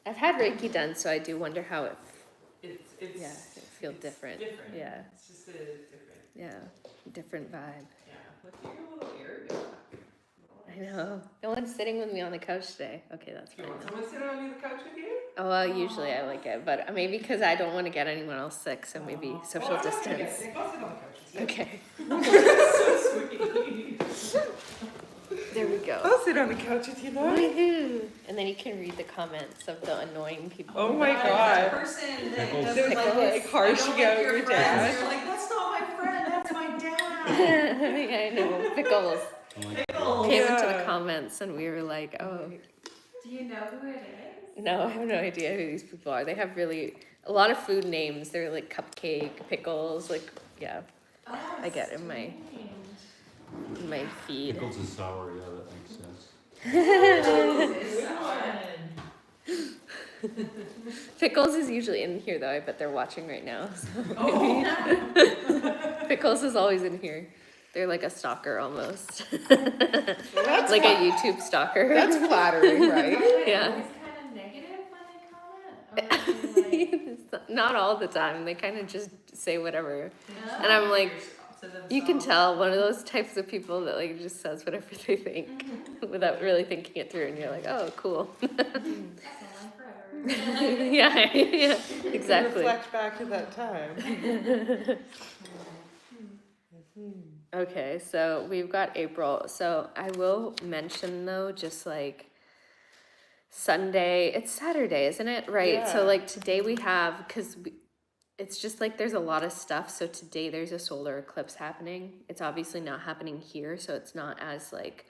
I've had Reiki done, so I do wonder how it feels different. Yeah. It's just a different. Yeah, different vibe. Yeah, look at your little area. I know. No one's sitting with me on the couch today. Okay, that's fine. You want someone sitting on the couch with you? Oh, well, usually I like it, but maybe because I don't want to get anyone else sick, so maybe social distance. I'll sit on the couch with you. Okay. So sweet. There we go. I'll sit on the couch with you, though. Woohoo! And then you can read the comments of the annoying people. Oh my God. That person that does Like harshing out your dad. You're like, that's not my friend, that's my dad. I know. Pickles Pickles. came into the comments and we were like, oh. Do you know who it is? No, I have no idea who these people are. They have really a lot of food names. They're like cupcake, pickles, like, yeah. Oh, I get in my feed. Pickles is sour, yeah, that makes sense. Pickles is usually in here though. I bet they're watching right now. So. Pickles is always in here. They're like a stalker almost. Well, like a YouTube stalker. That's flattering, right? Yeah. Always kind of negative when they comment? Or Not all the time. They kind of just say whatever. Yeah. And I'm like, you can tell one of those types of people that like just says whatever they think without really thinking it through, and you're like, oh, cool. That's a line forever. yeah, exactly. Reflect back to that time. Okay, so we've got April. So I will mention though, just like Sunday, it's Saturday, isn't it? Right. Yeah. So like today we have, because it's just like there's a lot of stuff. So today there's a solar eclipse happening. It's obviously not happening here, so it's not as like,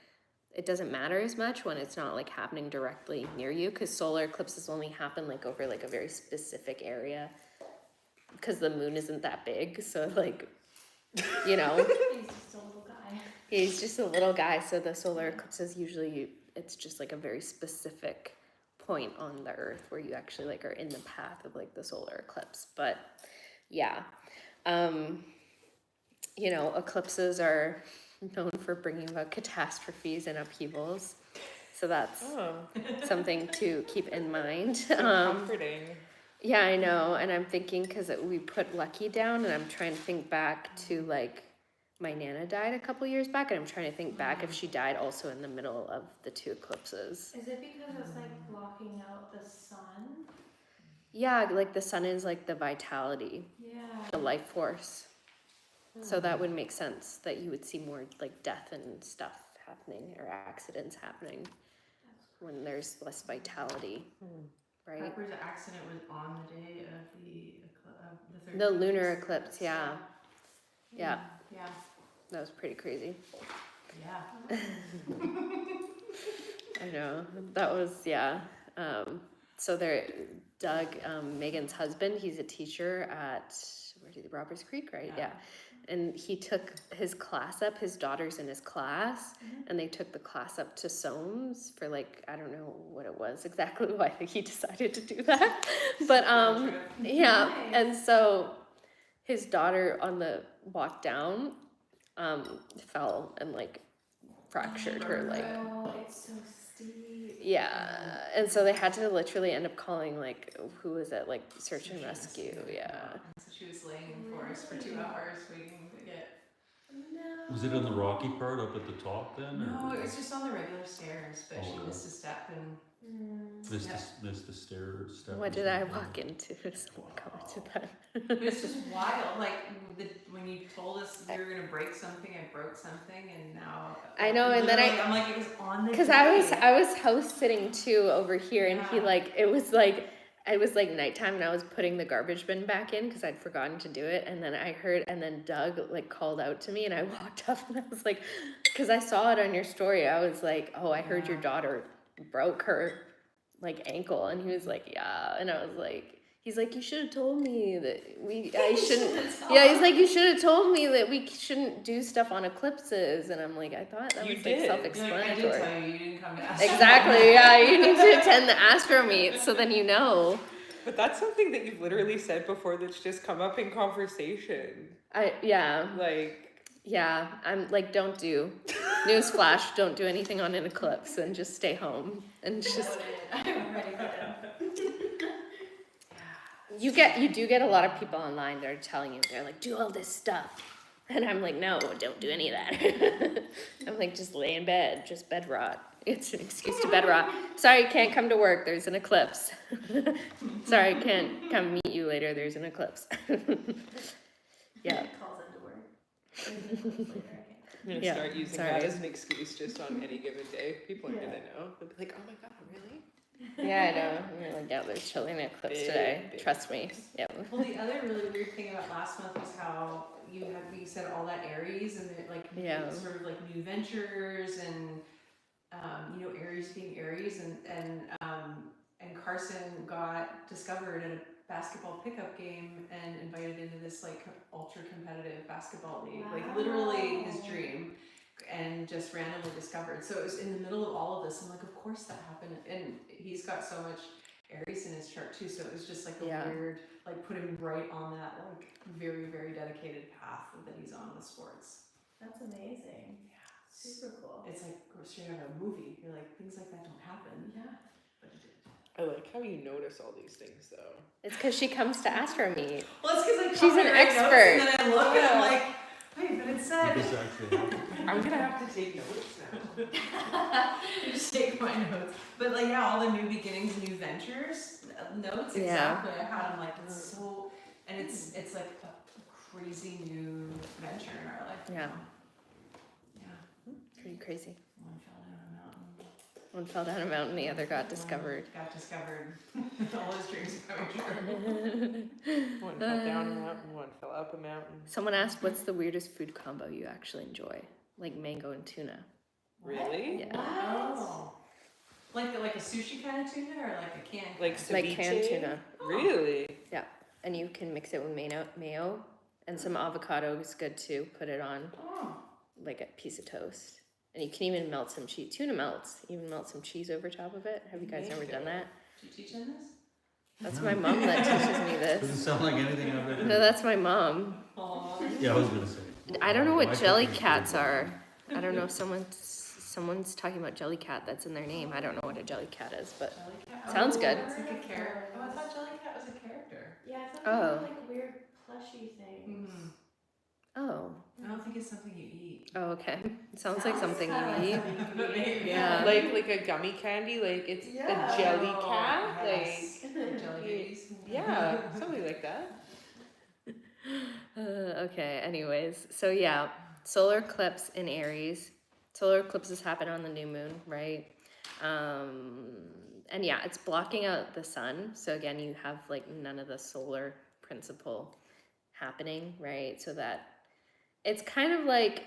it doesn't matter as much when it's not like happening directly near you, because solar eclipses only happen like over like a very specific area because the moon isn't that big. So like, you know, He's just a little guy. he's just a little guy. So the solar eclipses usually, it's just like a very specific point on the earth where you actually like are in the path of like the solar eclipse. But yeah, you know, eclipses are known for bringing about catastrophes and upheavals, so that's something to keep in mind. Comforting. Yeah, I know, and I'm thinking because we put Lucky down, and I'm trying to think back to like my Nana died a couple years back, and I'm trying to think back if she died also in the middle of the two eclipses. Is it because it's like blocking out the sun? Yeah, like the sun is like the vitality, Yeah. the life force. So that would make sense that you would see more like death and stuff happening or accidents happening when there's less vitality, right? Pepper's accident was on the day of the eclipse. The lunar eclipse, yeah. Yeah, Yeah. that was pretty crazy. Yeah. I know, that was, yeah. So there, Doug, Megan's husband, he's a teacher at, Roberts Creek, right? Yeah. And he took his class up, his daughter's in his class, and they took the class up to Soames for like, I don't know what it was exactly why he decided to do that. But yeah, and so his daughter on the walk down fell and like fractured her leg. Oh, it's so steep. Yeah, and so they had to literally end up calling like, who was it, like search and rescue, yeah. So she was laying in the forest for 2 hours waiting to get. No. Was it in the rocky part up at the top then? No, Or it was just on the regular stairs, but she Oh, missed a step and. missed the step. What did I walk into? Someone commented that. It's just wild. Like when you told us we were gonna break something, I broke something, and now. I know, and then I'm like, it was on the. Because I was house sitting too over here, and he like, it was like nighttime, and I was putting the garbage bin back in because I'd forgotten to do it, and then I heard, and then Doug like called out to me, and I walked up, and I was like, because I saw it on your story, I was like, oh, I heard your daughter broke her like ankle, and he was like, yeah, and I was like, he's like, you should have told me that I shouldn't. Yeah, he's like, you should have told me that we shouldn't do stuff on eclipses, and I'm like, I thought that was like self-explanatory. I did tell you didn't come to ask. Exactly, yeah, you need to attend the Astro meet, so then you know. But that's something that you've literally said before that's just come up in conversation. Yeah, I'm like, don't do, newsflash, don't do anything on an eclipse and just stay home and just. I'm ready for it. you do get a lot of people online that are telling you, they're like, do all this stuff. And I'm like, no, don't do any of that. I'm like, just lay in bed, just bed rot. It's an excuse to bed rot. Sorry, can't come to work, there's an eclipse. Sorry, can't come meet you later, there's an eclipse. Yeah. Calls into work. There's an eclipse later, I can't. I'm gonna Yeah, start using sorry. that as an excuse just on any given day. People are gonna know. They'll be like, oh my god, really? Yeah, I know. You're like, yeah, there's totally an eclipse Big, today. big Trust me. eclipse. Yeah. Well, the other really weird thing about last month was how you said all that Aries and like Yeah. sort of like new ventures and Aries being Aries and Carson got discovered in a basketball pickup game and invited into this like ultra competitive basketball league, like literally his dream, and just randomly discovered. So it was in the middle of all of this. I'm like, of course that happened, and he's got so much Aries in his chart too. So it was just like a Yeah. weird, like put him right on that like very very dedicated path that he's on with sports. That's amazing. Yeah, Super cool. it's like straight out of a movie. You're like, things like that don't happen, Yeah. but it did. I like how you notice all these things though. It's because she comes to Astro Meet. Well, it's because She's an expert. and then I look and I'm like, wait, but it said. This actually happened. I'm gonna have to take notes now. Just take my notes. But like, yeah, all the new beginnings, new ventures notes. Yeah. Exactly. I had them like it's so, and it's like a crazy new venture in our life. Yeah. Yeah. Pretty crazy. One fell down a mountain. One fell down a mountain, the other got discovered. Got discovered. All his dreams are coming true. One fell down a mountain, one fell up a mountain. Someone asked, what's the weirdest food combo you actually enjoy? Like mango and tuna. Really? Yeah. Oh. Like a sushi kind of tuna or like a canned? Like Like canned ceviche? tuna. Really? And you can mix it with mayo and some avocado is good too. Put it on Oh. like a piece of toast. And you can even melt some cheese. Tuna melts. Even melt some cheese over top of it. Have you guys ever done that? Did you teach him this? That's my mom that teaches me Doesn't this. sound like anything I've ever. No, that's my mom. Aww. Yeah, I was gonna say. I don't know what My jelly cooking cats skills are. I don't know if someone's talking about jelly cat that's in their name. I don't know what a jelly cat is, but Jellycat? Sounds good. It's like a character. Oh, I thought Jellycat was a character. Yeah, I thought Oh. they were like weird plushy things. oh. I don't think it's something you eat. Oh, okay. It sounds like something kinda like you eat. something you But could maybe- eat. Yeah. Like a gummy candy, like it's Yeah. a jelly Oh, cat, yes. like Jelly babies. yeah, something like that. Okay, anyways. So yeah, solar eclipse in Aries. Solar eclipses happen on the new moon, right? And yeah, it's blocking out the sun. So again, you have like none of the solar principle happening, right? So that it's kind of like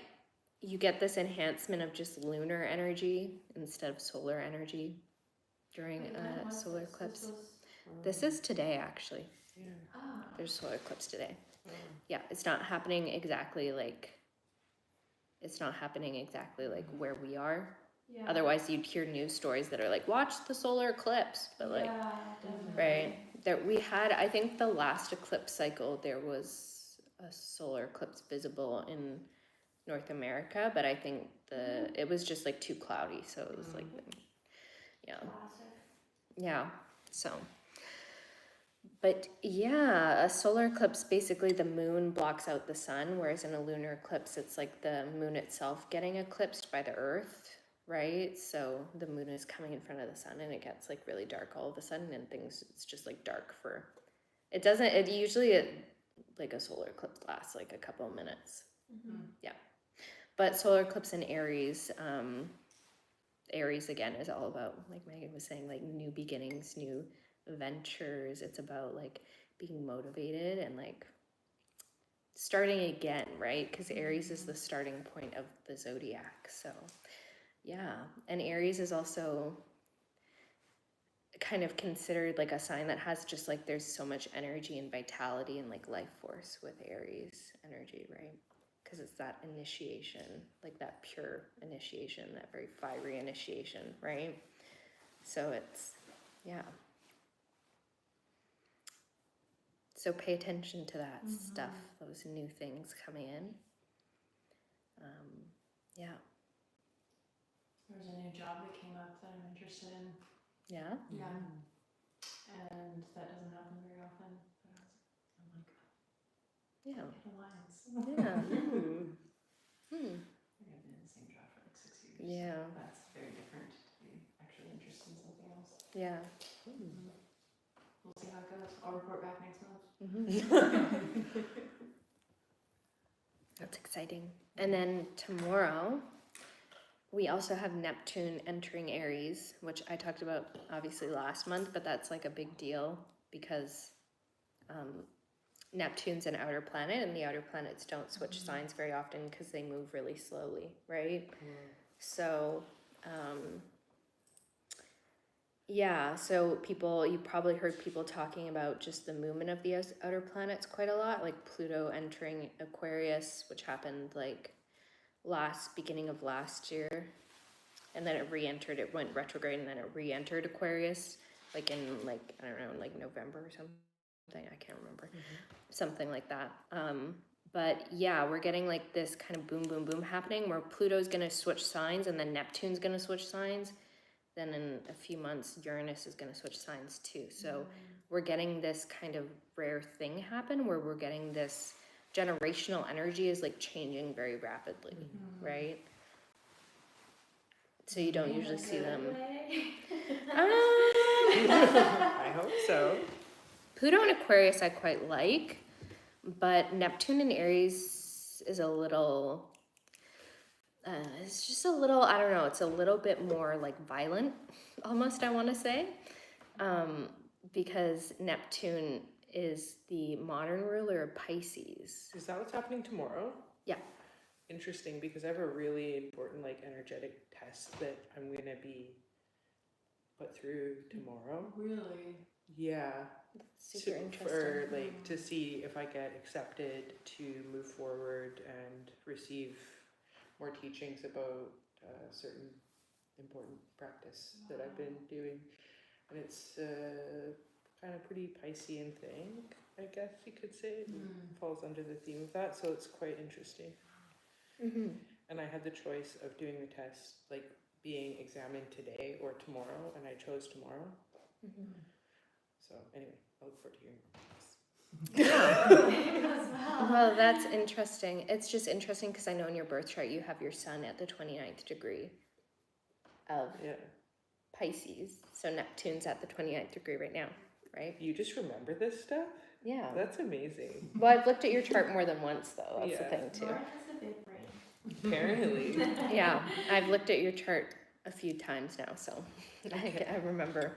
you get this enhancement of just lunar energy instead of solar energy during Wait, when a was solar this? eclipse. This is today, actually. Yeah. Ah. There's a solar eclipse today. Oh. Yeah, it's not happening exactly like where we are. Yeah. Otherwise, you'd hear news stories that are like, watch the solar eclipse. But like, Yeah, definitely. right, there we had, I think the last eclipse cycle, there was a solar eclipse visible in North America, but I think it was just like too cloudy. So it was like, yeah. Classic. Yeah, so. But yeah, a solar eclipse, basically the moon blocks out the sun, whereas in a lunar eclipse, it's like the moon itself getting eclipsed by the earth, right? So the moon is coming in front of the sun and it gets like really dark all of a sudden and it's just like dark for, like a solar eclipse lasts like a couple of minutes. Mm-hmm. But solar eclipse in Aries, Aries again is all about, like Megan was saying, like new beginnings, new ventures. It's about like being motivated and like starting again, right? Because Aries is the starting point of the zodiac. So yeah, and Aries is also kind of considered like a sign that has just like there's so much energy and vitality and like life force with Aries energy, right? Because it's that initiation, like that pure initiation, that very fiery initiation, right? So it's, yeah. So pay attention to that stuff, those new things coming in. Yeah. There's a new job that came up that I'm interested in. Yeah? Yeah. And that doesn't happen very often. But Yeah. Alliance. Yeah. Ooh. Hmm. I've been in the same job for like 6 years. Yeah. So that's very different to be actually interested in something else. Yeah. We'll see how it goes. I'll report back next month. That's exciting. And then tomorrow, we also have Neptune entering Aries, which I talked about obviously last month, but that's like a big deal because Neptune's an outer planet, and the outer planets don't switch signs very often because they move really slowly, right? So, yeah, so you probably heard people talking about just the movement of the outer planets quite a lot, like Pluto entering Aquarius, which happened like beginning of last year. And then it went retrograde, and then it re-entered Aquarius, like in like, I don't know, like November or something, I can't remember. Something like that. But yeah, we're getting like this kind of boom, boom, boom happening where Pluto's gonna switch signs and then Neptune's gonna switch signs. Then in a few months, Uranus is gonna switch signs too. So we're getting this kind of rare thing happen where we're getting this generational energy is like changing very rapidly, right? So you don't usually see them. I hope so. Pluto in Aquarius I quite like, but Neptune in Aries is a little, it's just a little, I don't know, it's a little bit more like violent, almost, I want to say, because Neptune is the modern ruler of Pisces. Is that what's happening tomorrow? Yeah. Interesting, because I have a really important like energetic test that I'm gonna be put through tomorrow. Really? Yeah. Super interesting. For like to see if I get accepted to move forward and receive more teachings about certain important practice that I've been doing, and it's kind of pretty Piscean thing, I guess you could say. It falls under the theme of that, so it's quite interesting. And I had the choice of doing the test, like being examined today or tomorrow, and I chose tomorrow. So anyway, I look forward to hearing more. Yeah. Well, that's interesting. It's just interesting because I know in your birth chart you have your sun at the 29th degree of Pisces. So Neptune's at the 29th degree right now, right? You just remember this stuff? Yeah. That's amazing. Well, I've looked at your chart more than once, though. That's the Yeah. thing, too. Laura has a big brain. Apparently. Yeah, I've looked at your chart a few times now, so I remember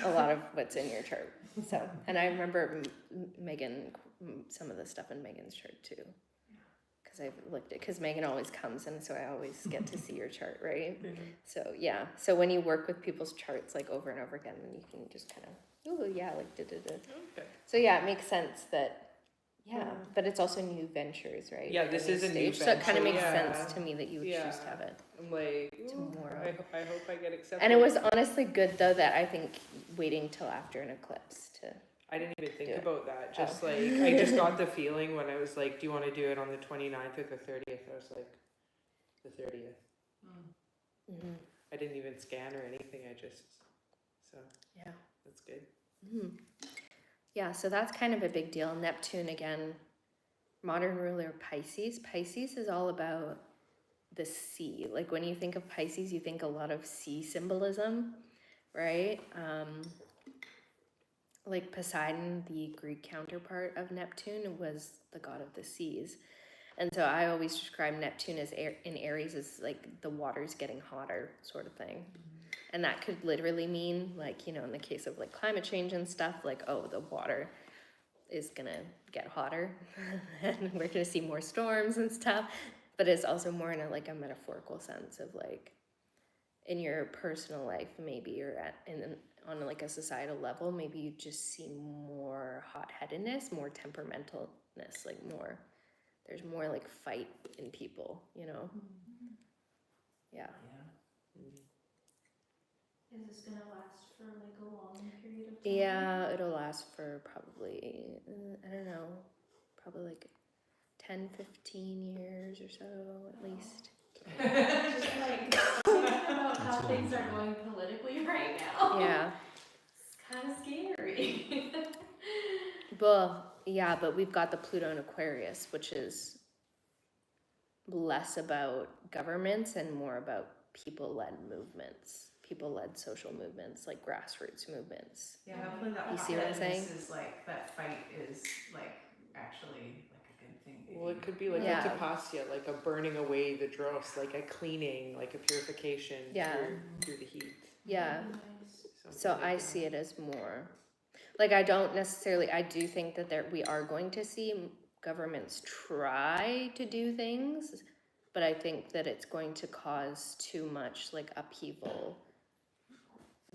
a lot of what's in your chart. So, and I remember Megan, some of the stuff in Megan's chart, too. Because I've looked at, because Megan always comes, and so I always get to see your chart, right? So, yeah. So when you work with people's charts, like, over and over again, then you can just kind of, oh, yeah, like, da-da-da. Okay. So, yeah, it makes sense that, but it's also new ventures, right? Yeah, Like this a is a new stage. So it kind of venture, makes sense to me that you would choose to have it. I'm like, ooh, Tomorrow. I hope I get accepted. And it was honestly good, though, that I think waiting till after an eclipse to... I didn't even think do it. about that. Just like, I just got the feeling when I was like, do you want to do it on the 29th or the 30th? I was like, the 30th. I didn't even scan or anything. So Yeah. that's good. Yeah, so that's kind of a big deal. Neptune, again, modern ruler of Pisces. Pisces is all about the sea. Like when you think of Pisces, you think a lot of sea symbolism, right? Like Poseidon, the Greek counterpart of Neptune, was the god of the seas. And so I always describe Neptune as in Aries as like the water's getting hotter sort of thing. And that could literally mean, like, you know, in the case of like climate change and stuff, like, oh, the water is gonna get hotter and we're gonna see more storms and stuff. But it's also more in a metaphorical sense of like in your personal life, maybe you're on like a societal level, maybe you just see more hot-headedness, more temperamentalness, like there's more like fight in people, you know? Yeah. Is this gonna last for like a long period of time? Yeah, it'll last for probably, I don't know, probably like 10, 15 years or so at least. Just like thinking about how things are going politically right now. Yeah. It's kind of scary. Well, Yeah, but we've got the Pluto in Aquarius, which is less about governments and more about people-led movements, people-led social movements, like grassroots movements. Yeah, hopefully that You see what I'm saying? hot-headedness is like, that fight is like actually like a good thing. Maybe. Well, it could be like Yeah. a tapasya, like a burning away the dross, like a cleaning, like a purification Yeah. through the heat. Yeah. Something So like I that. see it as more, like, I don't necessarily, I do think that we are going to see governments try to do things, but I think that it's going to cause too much like upheaval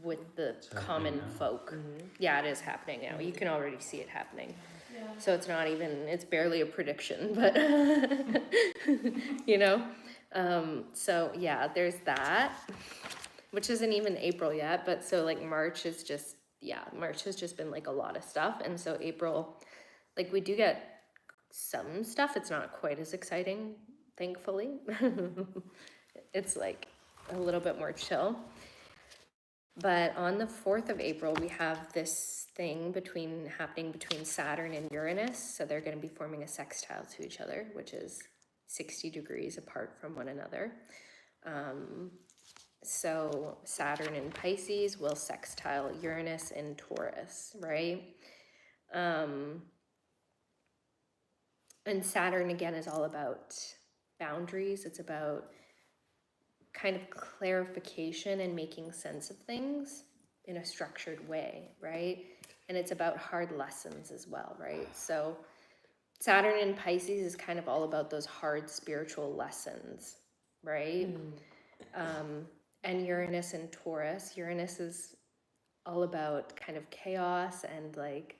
with the It's happening common now. folk. Mhm. Yeah, it is happening now. You can already see it happening. Yeah. So it's not even, it's barely a prediction, but you know? So yeah, there's that, which isn't even April yet, but so like March is just, yeah, March has just been like a lot of stuff. And so April, like we do get some stuff. It's not quite as exciting, thankfully. It's like a little bit more chill. But on the 4th of April, we have this thing happening between Saturn and Uranus. So they're going to be forming a sextile to each other, which is 60 degrees apart from one another. So Saturn in Pisces will sextile Uranus in Taurus, right? And Saturn, again, is all about boundaries. It's about kind of clarification and making sense of things in a structured way, right? And it's about hard lessons as well, right? So Saturn in Pisces is kind of all about those hard spiritual lessons, right? And Uranus in Taurus, Uranus is all about kind of chaos and like,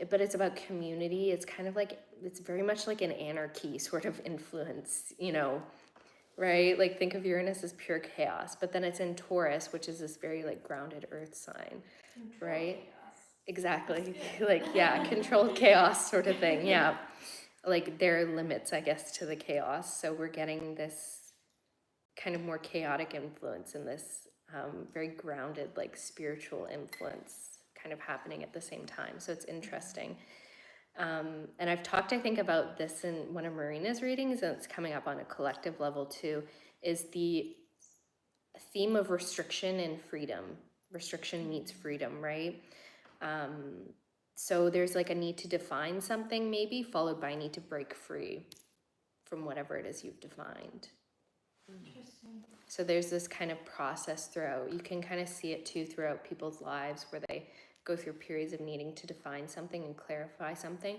but it's about community. It's kind of like, it's very much like an anarchy sort of influence, you know, right? Like think of Uranus as pure chaos, but then it's in Taurus, which is this very like grounded earth sign, right? Exactly. Like, yeah, controlled chaos sort of thing. Yeah. Like there are limits, I guess, to the chaos. So we're getting this kind of more chaotic influence and this very grounded, like spiritual influence kind of happening at the same time. So it's interesting. And I've talked, I think, about this in one of Marina's readings, and it's coming up on a collective level too, is the theme of restriction and freedom. Restriction meets freedom, right? So there's like a need to define something maybe, followed by a need to break free from whatever it is you've defined. Interesting. So there's this kind of process throughout. You can kind of see it too throughout people's lives where they go through periods of needing to define something and clarify something.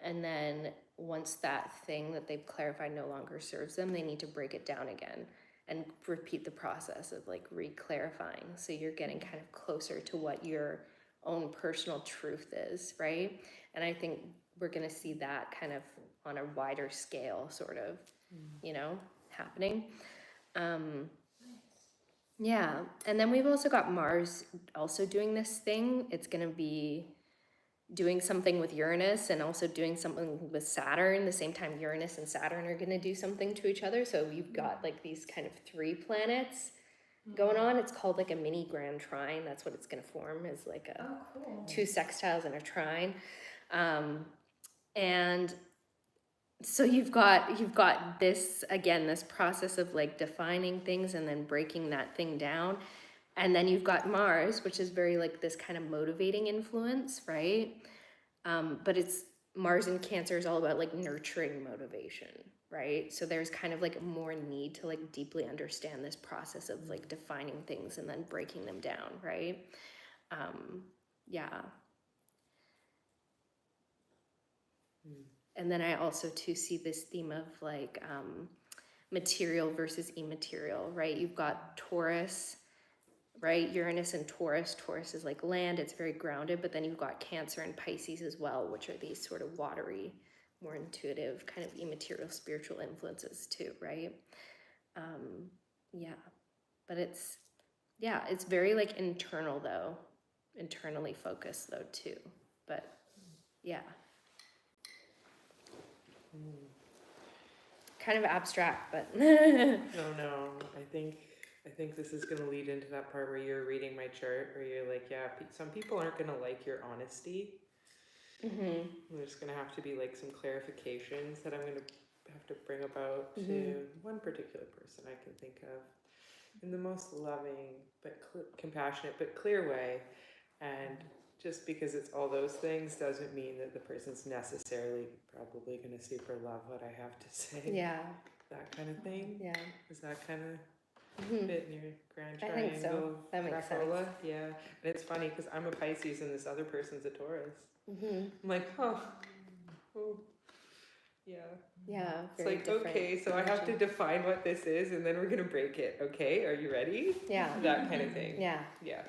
And then once that thing that they've clarified no longer serves them, they need to break it down again and repeat the process of like re-clarifying. So you're getting kind of closer to what your own personal truth is, right? And I think we're going to see that kind of on a wider scale, sort of, you know, happening. Yeah, and then we've also got Mars also doing this thing. It's going to be doing something with Uranus and also doing something with Saturn. The same time Uranus and Saturn are going to do something to each other. So you've got like these kind of 3 planets going on. It's called like a mini grand trine. That's what it's going to form, is like a Cool. 2 sextiles and a trine. And so you've got this, again, this process of like defining things and then breaking that thing down. And then you've got Mars, which is very like this kind of motivating influence, right? But it's Mars in Cancer is all about like nurturing motivation, right? So there's kind of like more need to like deeply understand this process of like defining things and then breaking them down, right? Yeah. And then I also too see this theme of like material versus immaterial, right? You've got Taurus, right? Uranus and Taurus. Taurus is like land, it's very grounded, but then you've got Cancer and Pisces as well, which are these sort of watery, more intuitive, kind of immaterial spiritual influences too, right? Yeah, but it's very like internal though, internally focused though too, but yeah. Kind of abstract, but No, I think I think this is going to lead into that part where you're reading my chart where you're like, yeah, some people aren't going to like your honesty. Mm-hmm. There's going to have to be like some clarifications that I'm going to have to bring about Mhm. to one particular person I can think of in the most loving but compassionate but clear way. And just because it's all those things doesn't mean that the person's necessarily probably going to super love what I have to say. Yeah. That kind of thing. Yeah. Is that kind of Mm-hmm. fit in your grand I triangle? think so. That makes crapola? sense. Yeah. And it's funny because I'm a Pisces and this other person's a Taurus. Mm-hmm. I'm like, oh, yeah. Yeah. It's Very like, different okay, so I have to energy. define what this is and then we're going to break it. Okay, are you ready? Yeah. That kind of thing. Yeah. Yeah.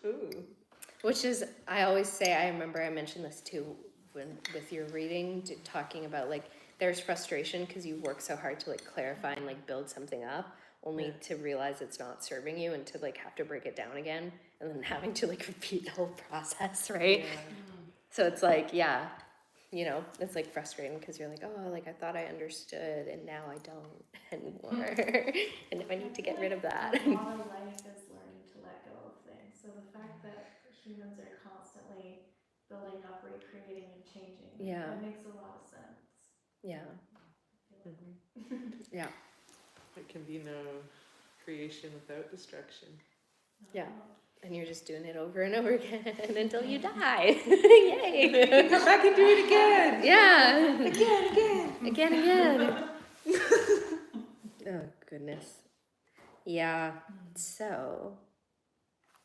Ooh. Which is, I always say, I remember I mentioned this too when with your reading, talking about like there's frustration because you work so hard to like clarify and like build something up, only Yeah. to realize it's not serving you and to like have to break it down again and then having to like repeat the whole process, right? Yeah. So it's like, yeah, you know, it's like frustrating because you're like, oh, like I thought I understood and now I don't anymore. And now I need to get rid of that. A lot of life is learning to let go of things. So the fact that humans are constantly building up, recreating, and changing, Yeah. that makes a lot of sense. Yeah. Mhm. Yeah. It can be no creation without destruction. Yeah. And you're just doing it over and over again until you die. Yay! Come back and do it again. Yeah. Again. Again. Oh, goodness. Yeah. So,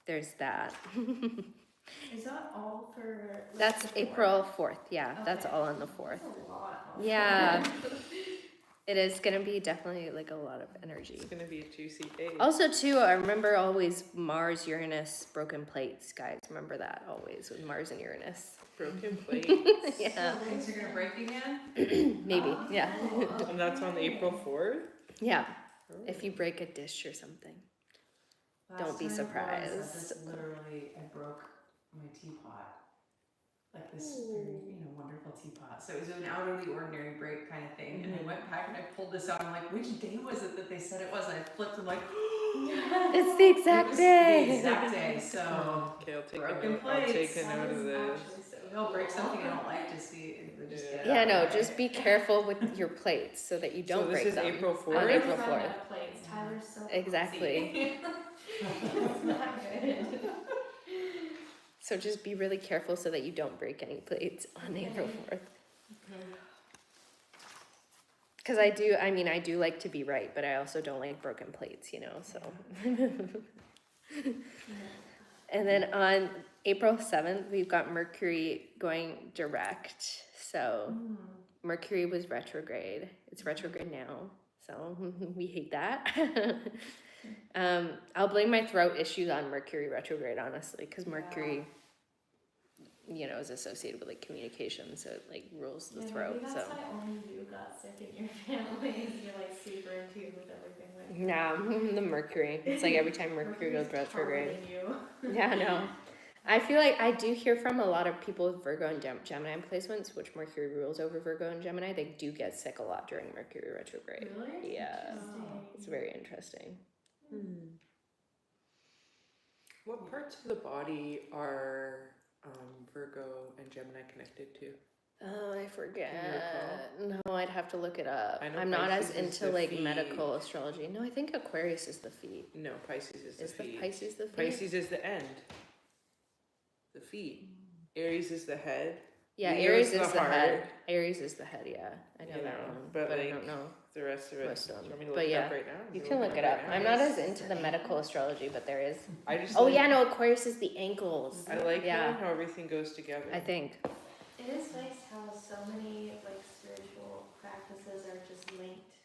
there's that. Is that all for? like, That's the fourth? April 4th. Yeah, that's Okay. all on the 4th. That's a lot. Yeah. It is going to be definitely like a lot of energy. It's gonna be a juicy day. Also, too, I remember always Mars, Uranus, broken plates, guys. Remember that always with Mars and Uranus. Broken plates. Yeah. So things are gonna break again? Maybe. Yeah. And that's on April 4th? Yeah. If you break a dish or something. Don't be Last time it was, surprised. this literally, I broke my teapot. Like this very, wonderful teapot. So it was an out of the ordinary break kind of thing. And I went back and I pulled this out. I'm like, which day was it that they said it was? And I flipped and like, It's the it exact was day. the exact day. So Okay, I'll take Broken a note. I'll take plates. a note of this. don't break something I don't like to see. Just get it Yeah, out no, of the way. just be careful with your plates so that you don't So this break is them. April On 4th? April Run 4th. out of plates. Tyler's so Exactly. It's not good. So just be really careful so that you don't break any plates on April 4th. Because I do like to be right, but I also don't like broken plates, so. And then on April 7th, we've got Mercury going direct. So Mercury was retrograde. It's retrograde now. So we hate that. I'll blame my throat issues on Mercury retrograde, honestly, because Mercury, is associated with like communication, so it like rules the throat. Maybe So that's why only you got sick in your family. Is you're like super in tune with everything. Like yeah, the Mercury. It's like every time Mercury goes Mercury's retrograde. targeting you. Yeah, no. I feel like I do hear from a lot of people with Virgo and Gemini placements, which Mercury rules over Virgo and Gemini. They do get sick a lot during Mercury retrograde. Really? Yeah, Interesting. it's very interesting. What parts of the body are Virgo and Gemini connected to? Oh, I forget. Can you No, I'd have to look it up. I know I'm not as Pisces is into the like feet. medical astrology. No, I think Aquarius is the feet. No, Pisces is the Is the feet. Pisces the feet? Pisces is the end. The feet. Aries is the head. Yeah, Leo Aries is is the the head. heart. Aries is the head, yeah. I know You that know, one, but, but I like, don't know. The rest of it. Most of Do you them. want me to look But it yeah, up right now? You can look it up. right now? I'm not as into the medical astrology, but there is. I just Oh like, yeah, no, Aquarius is the ankles. I like Yeah. how everything goes together. I think. It is nice how so many like spiritual practices are just linked.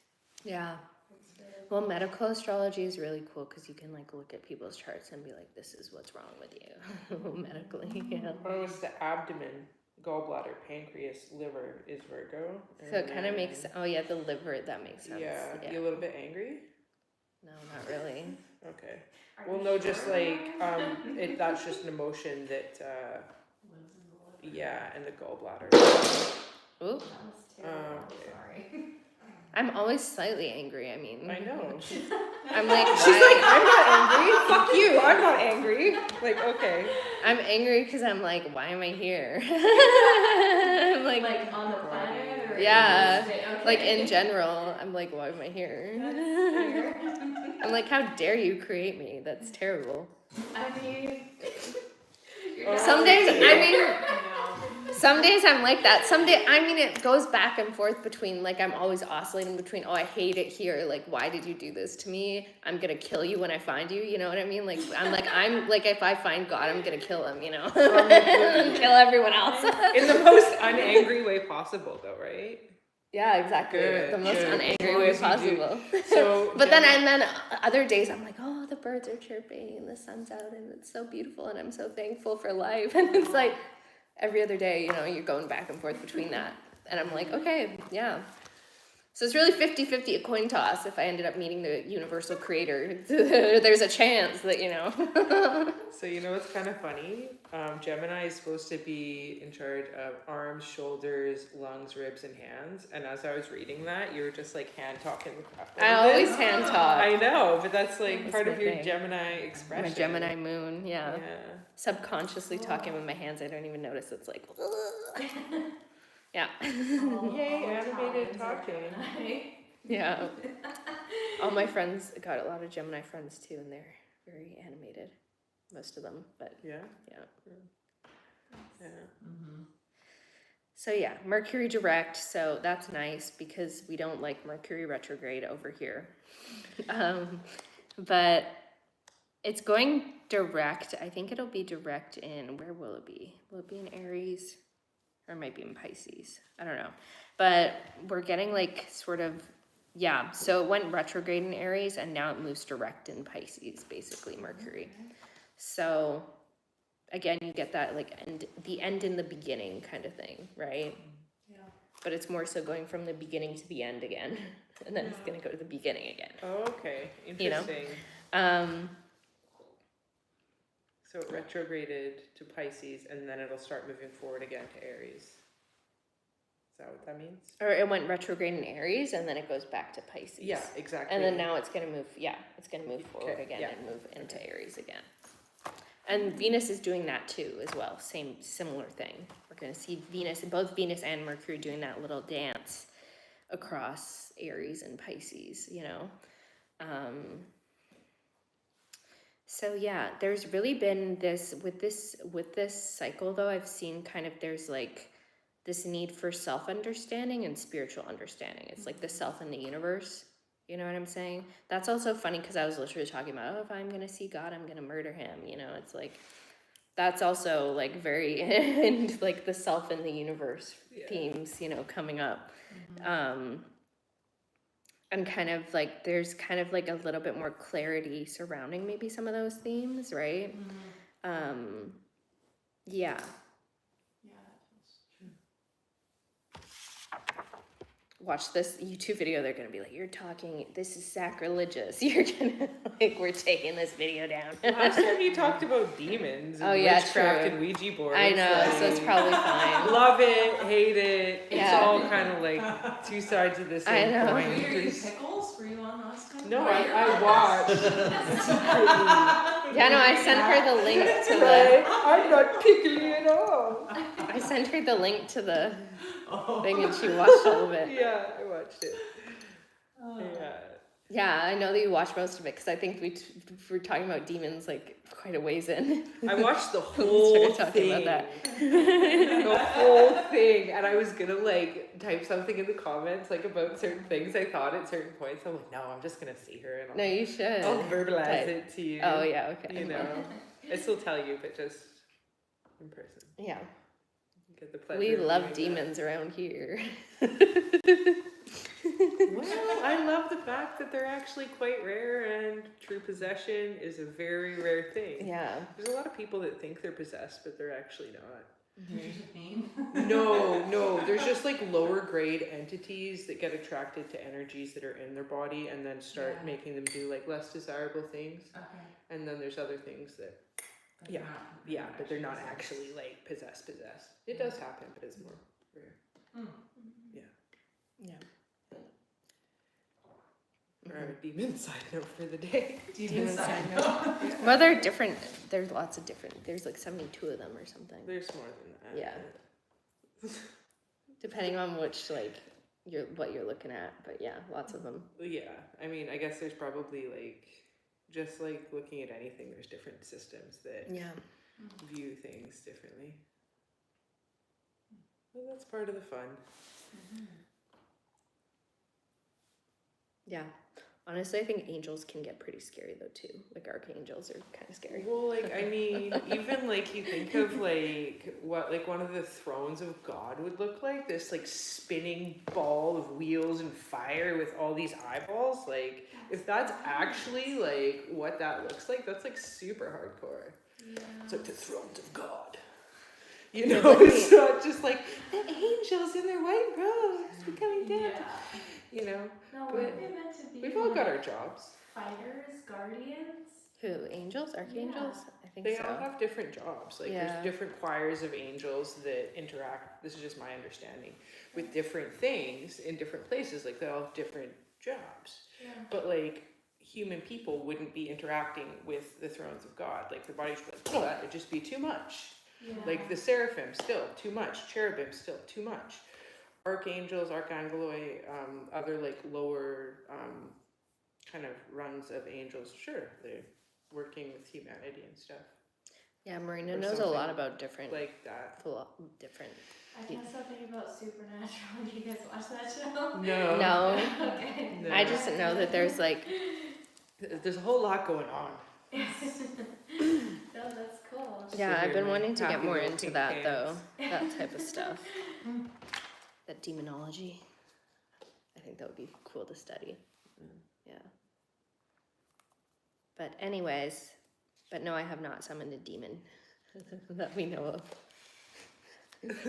Yeah. It's very Well, medical astrology is really cool because you can like look at people's charts and be like, this is what's wrong with you medically. Yeah. Oh, it's the abdomen, gallbladder, pancreas, liver is Virgo. So it kind of and makes. then- Oh yeah, the liver. That makes sense. Yeah, you a little bit angry? No, not really. Okay. Are Well, you no, just sure? like that's just an emotion that Lives in the liver. yeah, and the gallbladder. Ooh, That was terrible. Okay. I'm sorry. I'm always slightly angry. I mean, I know. I'm like, She's why? like, I'm not angry. Fuck you. I'm not angry. Like, okay. I'm angry because I'm like, why am I here? I'm Like, like, on the planet or Yeah, in this day? Okay. like in general, I'm like, why am I here? I'm like, how dare you create me? That's terrible. I mean, Some days, I mean, no. some days I'm like that. Some day, I mean, it goes back and forth between, like, I'm always oscillating between, oh, I hate it here. Like, why did you do this to me? I'm gonna kill you when I find you. You know what I mean? Like, I'm like, if I find God, I'm gonna kill him, you know? And kill everyone else. In the most unangry way possible, though, right? Yeah, exactly. Good, The most good. As unangry long way as you do. possible. So, But then, Jen- and then other days I'm like, oh, the birds are chirping and the sun's out and it's so beautiful and I'm so thankful for life. And it's like every other day, you know, you're going back and forth between that. And I'm like, okay, yeah. So it's really 50-50, a coin toss. If I ended up meeting the universal creator, there's a chance that, you know. So you know what's kind of funny? Gemini is supposed to be in charge of arms, shoulders, lungs, ribs, and hands. And as I was reading that, you were just like hand talking the crap out I of it. always hand talk. I know, but that's like That's part my of your thing. Gemini expression. My Gemini moon, yeah. Yeah. Subconsciously talking with my hands, I don't even notice. It's like, yeah. Yay, animated talking. Yeah. All my friends got a lot of Gemini friends too, and they're very animated. Most of them, but Yeah. yeah. Yeah. So yeah, Mercury direct, so that's nice because we don't like Mercury retrograde over here. But it's going direct. I think it'll be direct in, where will it be? Will it be in Aries? Or it might be in Pisces. I don't know. But we're getting like sort of, yeah. So it went retrograde in Aries and now it moves direct in Pisces, basically Mercury. So again, you get that like the end in the beginning kind of thing, right? Yeah. But it's more so going from the beginning to the end again. And then it's going to go to the beginning again. Oh, okay. You know? Interesting. So it retrograded to Pisces, and then it'll start moving forward again to Aries. Is that what that means? Or it went retrograde in Aries and then it goes back to Pisces. Yeah, exactly. And then now it's going to move, it's going to move forward Okay, again yeah. and move into Aries again. And Venus is doing that too as well. Similar thing. We're going to see both Venus and Mercury doing that little dance across Aries and Pisces, you know. So yeah, there's really been this with this cycle though, I've seen kind of there's like this need for self-understanding and spiritual understanding. It's like the self in the universe. You know what I'm saying? That's also funny because I was literally talking about, oh, if I'm going to see God, I'm going to murder him. You know, it's like, that's also like very, and like the self in the universe themes, you know, coming up. And kind of like, there's kind of like a little bit more clarity surrounding maybe some of those themes, right? Yeah. Yeah, Watch this YouTube video, they're gonna be like, you're talking, this is sacrilegious. You're gonna, like, we're taking this video down. Last time you talked about demons and witchcraft true. and Ouija boards. I know, like, so it's probably fine. love it, hate it. It's Yeah. all kind of like two sides of the same know. Were coin. you eating pickles? Were you on last time? No, I watched. Yeah, no, I sent her the link to the, Like, I'm not pickly at all. I sent her the link to the thing and she watched all of it. Yeah, I watched it. Yeah. Yeah, I know that you watched most of it because I think we were talking about demons like quite a ways in. I watched the We whole started talking thing. about that. The whole thing. And I was gonna like type something in the comments like about certain things I thought at certain points. I'm like, no, I'm just gonna see her and No, you should. I'll verbalize Type. it to you. Oh, yeah, okay. You know. I still tell you, but just in person. Yeah. Get the pleasure. We of love doing demons around here. that. Well, I love the fact that they're actually quite rare and true possession is a very rare thing. Yeah. There's a lot of people that think they're possessed, but they're actually not. Creatures of pain. No, there's just like lower grade entities that get attracted to energies that are in their body and then start Yeah. making them do like less desirable things. Okay. And then there's other things that, But yeah, not- yeah, but they're not possessed. actually like possessed. It does happen, but it's more rare. Hmm. Yeah. Our demon side note for the day. Demon Demon side side note. Well, they're different. There's lots of different. There's like 72 of them or something. There's more than that. Yeah. Depending on which what you're looking at, but yeah, lots of them. Yeah, I mean, I guess there's probably like, just like looking at anything, there's different systems that Yeah. view things differently. Well, that's part of the fun. Yeah. Honestly, I think angels can get pretty scary though too. Like archangels are kind of scary. Well, like, I mean, even like you think of like what like one of the thrones of God would look like, this like spinning ball of wheels and fire with all these eyeballs. Like, if that's actually like what that looks like, that's like super hardcore. Yeah. It's like the thrones of God. You Yeah, know, but it's not just like the angels in their white robes becoming dead. Yeah. You know, No, But weren't they meant to be we've all got our like jobs. fighters, guardians? Who? Angels? Archangels? I think They so. all have different jobs. Like Yeah. there's different choirs of angels that interact. This is just my understanding with different things in different places. Like they all have different jobs. Yeah. But like human people wouldn't be interacting with the thrones of God. Like their bodies would be like, oh, that would just be too much. Yeah. Like the seraphim, still too much. Cherubim, still too much. Archangels, archangeloi, other like lower kind of rungs of angels. Sure, they're working with humanity and stuff Yeah, Marina Or knows a something lot about different like that. different. I can't stop thinking about Supernatural. Do you guys watch that show? No, No. Okay. No. I just know that there's like There's a whole lot going on. No, that's cool. yeah, Sit I've here been in my wanting to get happy more little into pink that though. pants. That type of stuff. That demonology. I think that would be cool to study. Yeah. But anyways, but no, I have not summoned a demon that we know of.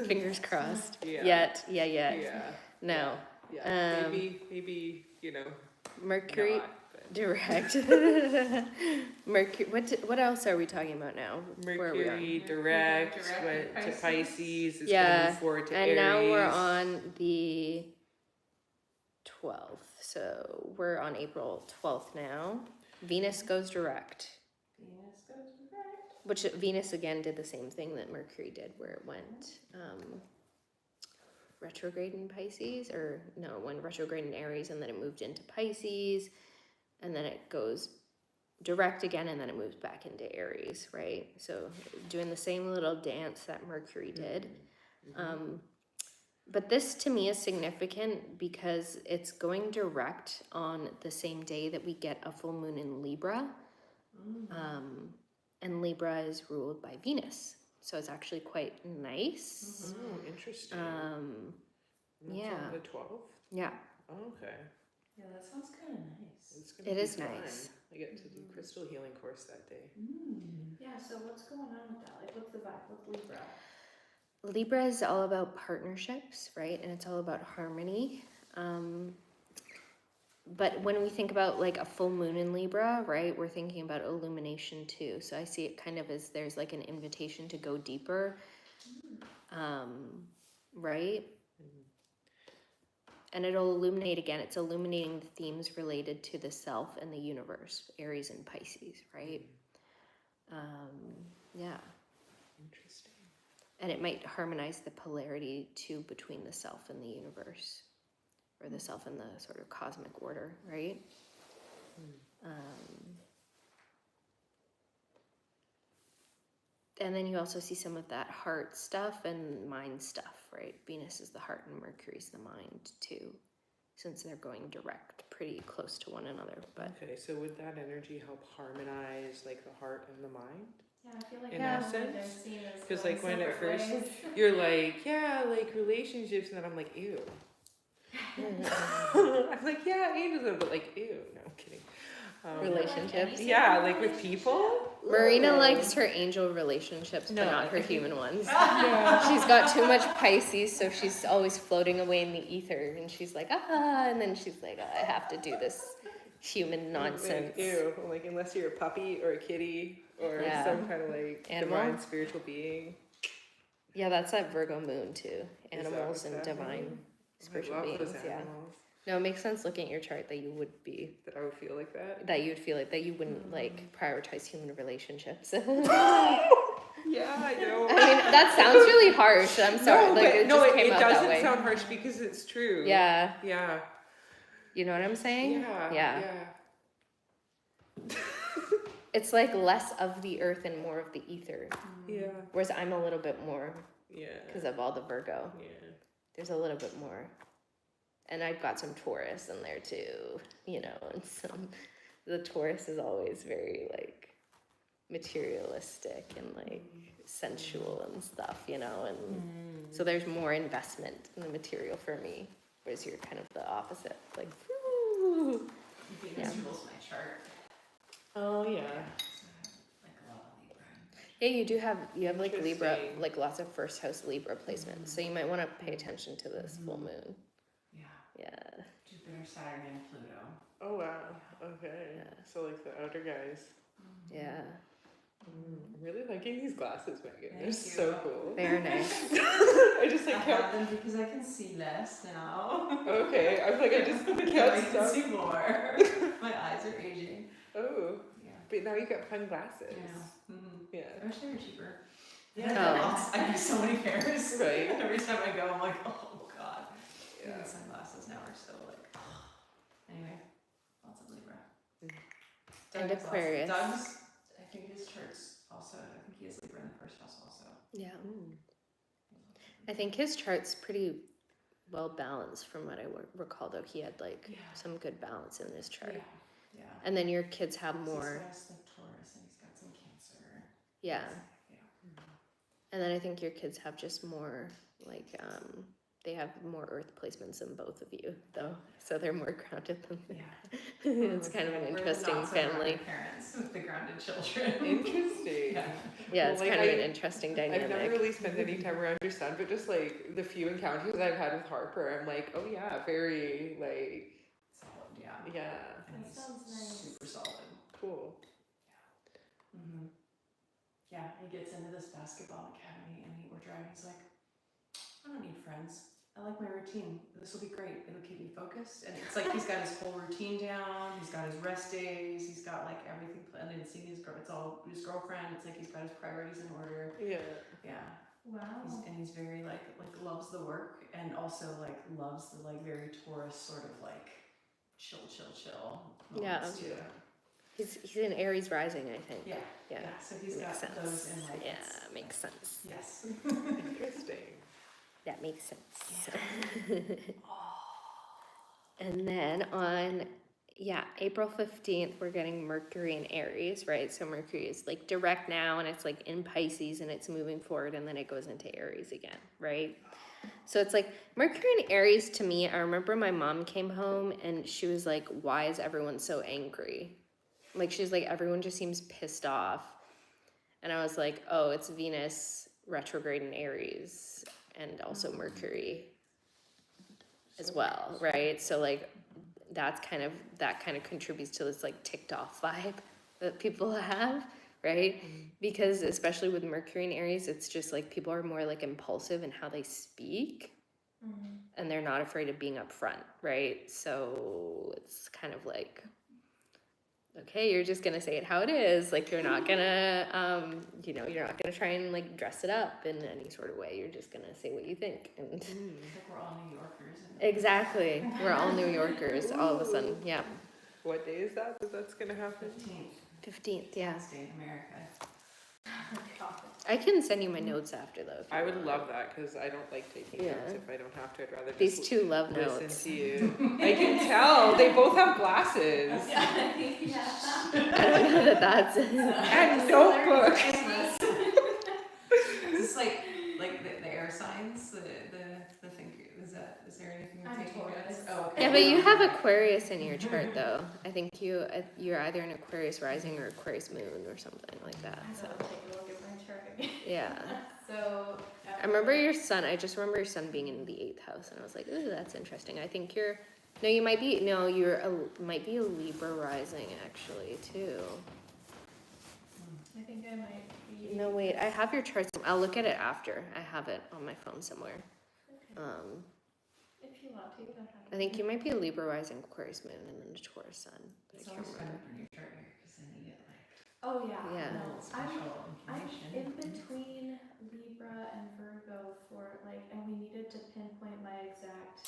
Fingers crossed. Yeah. Yet. Yeah. Yeah. No. Yeah. Um, Maybe you know. Mercury Not, but direct. Mercury. What else are we talking about now? Where are we on? Mercury direct Direct went in to Pisces. Pisces. It's Yeah, gonna move forward to And Aries. now we're on the 12th. So we're on April 12th now. Venus goes direct. Venus goes direct. Which Venus again did the same thing that Mercury did, where it went retrograde in Pisces, or no, it went retrograde in Aries, and then it moved into Pisces, and then it goes direct again, and then it moves back into Aries, right? So doing the same little dance that Mercury did. But this to me is significant because it's going direct on the same day that we get a full moon in Libra. And Libra is ruled by Venus. So it's actually quite nice. Oh, interesting. Um, And that's yeah. on the 12th. yeah, Oh, okay. Yeah, that sounds kind of nice. It's gonna It be is fun. nice. I get to do crystal healing course that day. Yeah, so what's going on with that? Like, what's the vibe with Libra? Libra is all about partnerships, right? And it's all about harmony. But when we think about like a full moon in Libra, right, we're thinking about illumination too. So I see it kind of as there's like an invitation to go deeper, right? And it'll illuminate again. It's illuminating the themes related to the self and the universe, Aries and Pisces, right? Yeah. Interesting. And it might harmonize the polarity too between the self and the universe, or the self and the sort of cosmic order, right? And then you also see some of that heart stuff and mind stuff, right? Venus is the heart and Mercury's the mind too, since they're going direct pretty close to one another. But Okay, so would that energy help harmonize like the heart and the mind? Yeah, I feel like In that's that where they're sense? seen as Because going like when at separate first ways. you're like, yeah, like relationships, and then I'm like, ew. I'm like, yeah, angels, but like, ew. No, I'm kidding. relationships. Yeah, like with people. Marina Ooh. likes her angel relationships, but No, not her I think- human ones. Yeah. She's got too much Pisces, so she's always floating away in the ether, and she's like, and then she's like, I have to do this human nonsense. Like, ew. Like unless you're a puppy or a kitty or Yeah. some kind of like Animal? divine spiritual being. Yeah, that's that Virgo moon too. Is that Animals what's and happening? divine I spiritual love beings. those Yeah. animals. No, it makes sense looking at your chart that you would be, That I would feel like that. that you would feel like that you wouldn't like prioritize human relationships. Yeah, I know. I mean, that sounds really harsh. I'm sorry. No, like but it no, just came it out that doesn't way. sound harsh because it's true. Yeah. Yeah. You know what I'm saying? Yeah. It's like less of the earth and more of the ether. Yeah. Whereas I'm a little bit more Yeah. because of all the Virgo. Yeah. There's a little bit more. And I've got some Taurus in there too, you know, and some the Taurus is always very like materialistic and like sensual and stuff, you know, and so there's more investment in the material for me, whereas you're kind of the opposite, like woo. Venus rules my chart. Oh yeah. Like a lot of Libra. Yeah, you have like Libra, Interesting. like lots of first house Libra placements, so you might want to pay attention to this full moon. Yeah. Yeah. Jupiter, Saturn, and Pluto. Oh wow. Okay. Yeah. So like the outer guys. Yeah. I'm really liking these glasses, Megan. They're Thank so you. cool. They're nice. I just I like have can't. them because I can see less now. Okay. I'm like I just I can't can stop. see more. My eyes are aging. Oh. Yeah. But now you got fun glasses. Yeah. Yeah. I wish they were cheaper. Oh. I use so many pairs. Right. Every time I go, I'm like, oh god. Yeah. Even sunglasses now are so like. Anyway, lots of Libra. And Doug's Aquarius. Doug's, I think his chart's also. I think he has Libra in the first house also. Yeah. I think his chart's pretty well balanced from what I recall, though. He had like Yeah. some good balance in his chart. Yeah. And then your kids have He's more. got like Taurus and he's got some Cancer. Yeah. Yeah. And then I think your kids have just more like they have more earth placements than both of you, though. So they're more grounded than Yeah. it's kind of an We're the interesting not so family. grounded parents with the grounded children. Interesting. Yeah. Yeah, Well, it's like, kind of I- an interesting I've never dynamic. really spent any time around your son, but just like the few encounters that I've had with Harper, I'm like, oh yeah, very like, Solid, yeah. yeah, And That he's sounds nice. super solid. cool. Mm-hmm. Yeah, he gets into this basketball academy and we're driving. He's like, I don't need friends. I like my routine. This will be great. It'll keep me focused. And it's like he's got his whole routine down. He's got his rest days. He's got like everything planned. And seeing his it's all his girlfriend. It's like he's got his priorities in order. Yeah. Yeah. Wow. He's very like loves the work and also like loves the like very Taurus sort of like chill Yeah. moments, too. He's in Aries rising, I think. Yeah. Yeah. So he's Makes got those sense. in like Yeah, it's- makes sense. Yes. Interesting. That makes sense. And then on, April 15th, we're getting Mercury in Aries, right? So Mercury is like direct now and it's like in Pisces and it's moving forward and then it goes into Aries again, right? So it's like Mercury in Aries to me, I remember my mom came home and she was like, why is everyone so angry? Like she's like, everyone just seems pissed off. And I was like, oh, it's Venus retrograde in Aries and also Mercury as well, right? So like that kind of contributes to this like ticked off vibe that people have, right? Because especially with Mercury in Aries, it's just like people are more like impulsive in how they speak and they're not afraid of being upfront, right? So it's kind of like, okay, you're just gonna say it how it is. Like you're not gonna, you're not gonna try and like dress it up in any sort of way. You're just gonna say what you think. And It's like we're all New Yorkers. exactly, we're all New Yorkers all of a sudden. Yeah, What day is that that's gonna happen? 15th. 15th. Yeah, Last day in America. I can send you my notes after though. If you I would want. love that because I don't like taking Yeah. notes if I don't have to. I'd rather These just two love listen notes. to you. I can tell they both have glasses Yeah. I don't know that that's. and notebooks. Is this like the air signs? The thing is there anything you're I'm taking Taurus. notes? Oh, okay. Yeah, but you have Aquarius in your chart though. I think you're either an Aquarius rising or Aquarius moon or something like that. I So gotta take a look at my chart again. yeah. So. I remember your son. I just remember your son being in the 8th house, and I was like, "Ooh, that's interesting." I think you're. No, you might be. No, might be a Libra rising actually too. I think I might be. No, wait. I have your charts. I'll look at it after. I have it on my phone somewhere. Okay. If you want to, you don't have to. I think you might be a Libra rising, Aquarius moon, and then a Taurus sun. But It's I can't always fun to remember. burn your chart here because then you get like Oh yeah, Yeah. no, special I'm information. in between Libra and Virgo for like, and we needed to pinpoint my exact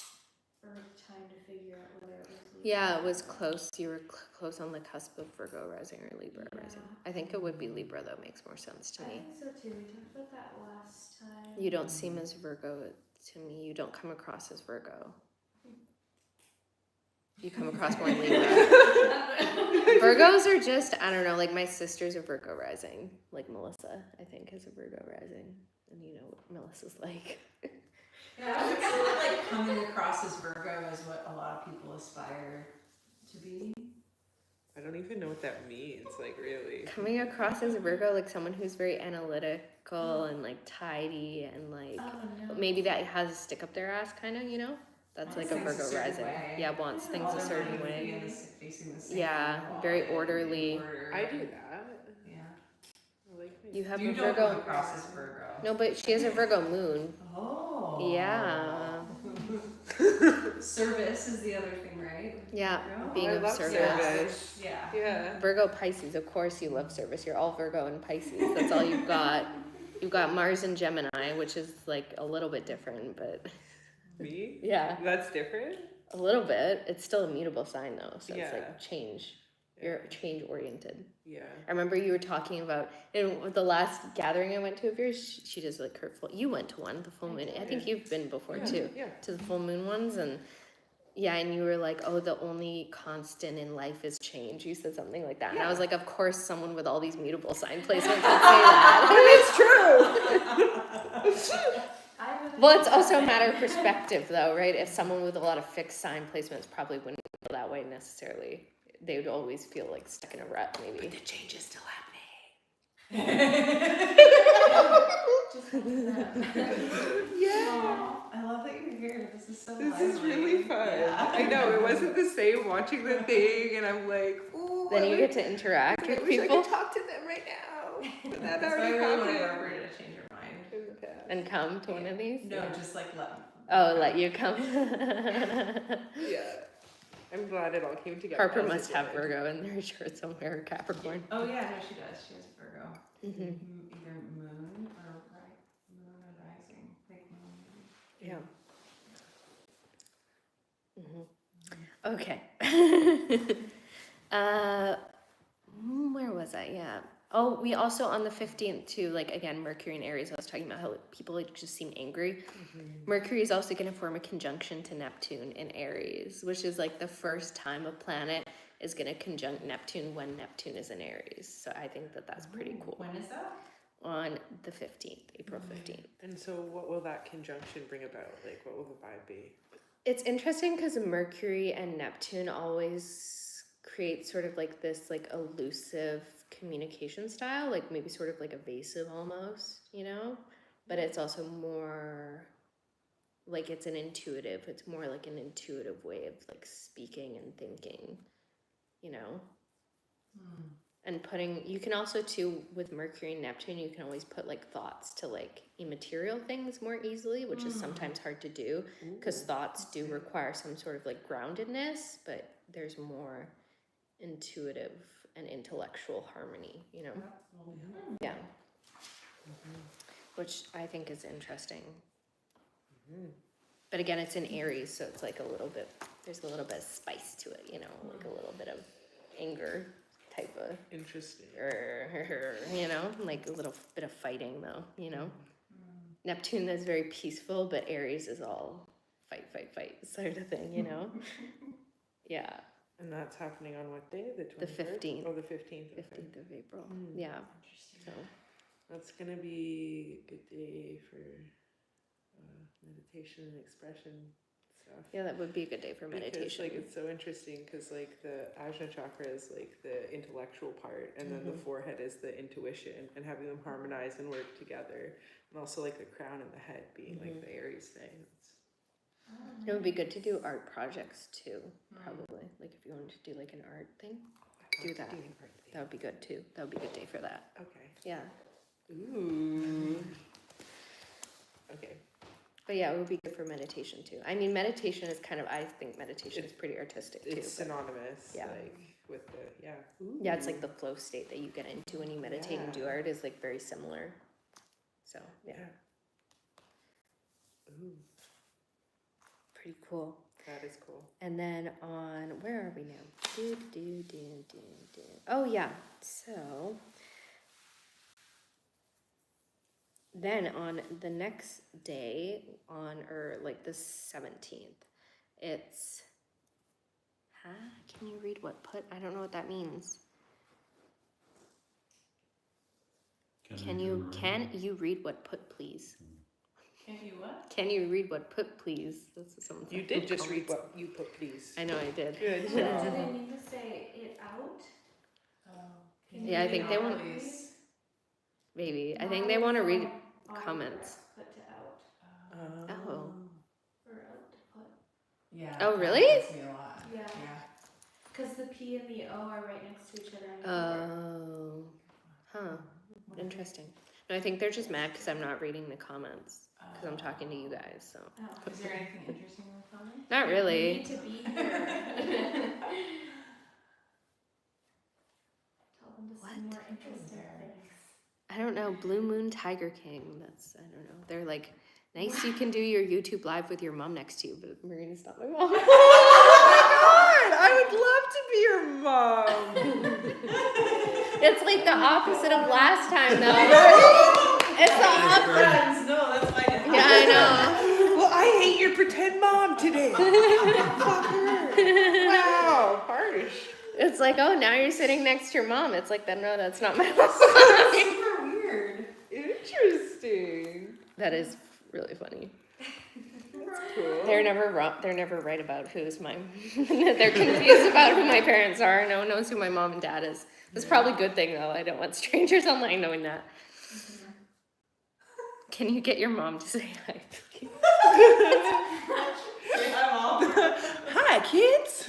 birth time to figure out whether it was Libra. Yeah, it or was Virgo. close. You were close on the cusp of Virgo rising or Libra Yeah. rising. I think it would be Libra though. Makes more sense to I me. think so too. We talked about that last time. You don't seem as Virgo to me. You don't come across as Virgo. You come across more Libra. Virgos are just, I don't know, like my sister's a Virgo rising. Like Melissa, I think, is a Virgo rising. And you know what Melissa's like. Yeah, I would say like coming across as Virgo is what a lot of people aspire to be. I don't even know what that means, like really. Coming across as a Virgo, like someone who's very analytical and like tidy and like Oh no. maybe that has a stick up their ass kind of, you know? That's like a Wants things Virgo certain rising. way. Yeah, wants things All a their certain mind way. would be facing the same Yeah, wall very and in orderly. order. I do that. Yeah. I like my You have You a don't Virgo. come across as Virgo. No, but she has a Virgo moon. Oh. Yeah. Service is the other thing, right? Yeah, Virgo? being I of love service. Yeah. Yeah. Virgo Pisces, of course you love service. You're all Virgo and Pisces. That's all you've got. You've got Mars and Gemini, which is like a little bit different, but Me? yeah, That's different? a little bit. It's still a mutable sign though, so it's Yeah. like change. You're change oriented. Yeah. I remember you were talking about in the last gathering I went to of yours. She does like her full. You went to one, the full I moon. did. I think you've been before Yeah. too. Yeah. To the full moon ones, and yeah, and you were like, oh, the only constant in life is change. You said something like that, and I was like, of course, someone with all these mutable sign placements would say that. It's true. Well, it's also a matter of perspective, though, right? If someone with a lot of fixed sign placements probably wouldn't feel that way necessarily. They would always feel like stuck in a rut, maybe. But the change is still happening. Yeah. I love that you're here. This is so This is lively. really fun. Yeah. I know, it wasn't the same watching the thing and I'm like, ooh. Then I you wish- get to interact I with wish I people could talk to them right now. But that That's why I already really want happened. Barbara to change her mind. In the past. and come to one of these. No, just like let. Oh, let you come. Yeah. I'm glad it all came together. Harper as it must have did. Virgo in their shirt somewhere, Capricorn. Oh yeah, no, she does. She has Virgo. Mm-hmm. Either moon or rising. Like moon. Yeah. Okay. Where was I? Yeah. Oh, we also on the 15th too, like again, Mercury in Aries, I was talking about how people like just seem angry. Mercury is also going to form a conjunction to Neptune in Aries, which is like the first time a planet is going to conjunct Neptune when Neptune is in Aries. So I think that that's pretty cool. When is that? On the 15th, April 15th. And so what will that conjunction bring about? Like what will the vibe be? It's interesting because Mercury and Neptune always create sort of like this like elusive communication style, like maybe sort of like evasive almost, you know? But it's also more like it's more like an intuitive way of like speaking and thinking, you know? And you can also too, with Mercury and Neptune, you can always put like thoughts to like immaterial things more easily, which is sometimes hard to do because thoughts do require some sort of like groundedness, but there's more intuitive and intellectual harmony, you know? Yeah. Which I think is interesting. But again, it's in Aries, so it's like there's a little bit of spice to it, you know, like a little bit of anger type of, Interesting. you know, like a little bit of fighting though, you know? Neptune is very peaceful, but Aries is all fight sort of thing, you know? Yeah. And that's happening on what day? The 23rd? The 15th. Oh, the 15th. Okay. 15th of April. Yeah. So That's gonna be a good day for meditation and expression stuff. yeah, that would be a good day for meditation. Because like it's so interesting because like the Ajna chakra is like the intellectual part, and then the forehead is the intuition, and having them harmonize and work together, and also like the crown and the head being like the Aries thing. It would be good to do art projects too, probably. Like if you wanted to do like an art thing, do that. That would be good too. That would be a good day for that. Okay. Yeah. Ooh. Okay. But yeah, it would be good for meditation too. I mean, meditation is kind of, I think meditation is pretty artistic too. It's but synonymous, yeah. like with the yeah, it's like the flow state that you get into when you meditate and do art is like very similar. So yeah, Ooh, pretty cool. that is cool. And then on, where are we now? Oh yeah, so then on the next day, or like the 17th, it's, can you read what put? I don't know what that means. Can you read what put, please? Can you what? Can you read what put, please? That's what someone You said. did just read what you put, please. I know I did. Good Do job. they need to say it out? Can Yeah, I you think read they out, want- please? Maybe. I Not think they with want to read autocorrect comments. Put to out, Oh. or out to put. Yeah. Oh, that really? happens to me a lot. Yeah. Yeah. Because the P and the O are right next to each other on the keyboard. Oh. Huh. Interesting. No, I think they're just mad because I'm not reading the comments. Because I'm talking to you guys, so. Oh. Is there anything interesting in the comments? Not You really. need to be here. Tell them to What? see more interesting things. I don't know. Blue Moon Tiger King. That's, I don't know. They're like, nice, you can do your YouTube live with your mom next to you, but Marina's not my mom. God, I would love to be your mom. It's like the opposite of last time, though. It's the opposite. Friends, no, that's fine. Yeah, I know. Well, I hate your pretend mom today. Fuck her. Wow, harsh. It's like, oh, now you're sitting next to your mom. It's like, no, that's not my mom. Super weird. Interesting. That is really funny. That's cool. They're never wrong. They're never right about who's my. They're confused about who my parents are. No one knows who my mom and dad is. It's probably a good thing though. I don't want strangers online knowing that. Can you get your mom to say hi? Say hi, Mom. Hi, kids.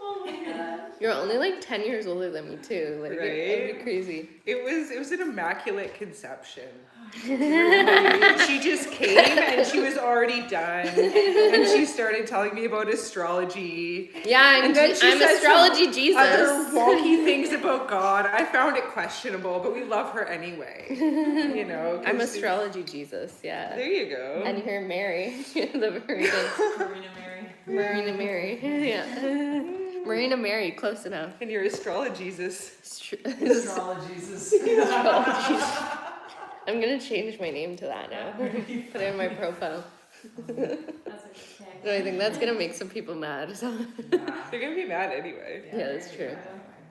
Oh my god. You're only like 10 years older than me too. Like it'd Right? be crazy. It was an immaculate conception. She just came and she was already done, and she started telling me about astrology. Yeah, I'm And then good. she I'm said astrology some Jesus. Other wonky things about God. I found it questionable, but we love her anyway. You know, 'cause I'm astrology Jesus. Yeah. There you go. And you're Mary, the Marina, Marina Mary. Marina Mary. Yeah. Marina Mary, close enough. And your astrology Jesus. Astrologies. I'm gonna change my name to that now. Put it in my profile. That's a good tag. So I think that's gonna make some people mad. So. They're gonna be mad anyway. Yeah, that's true.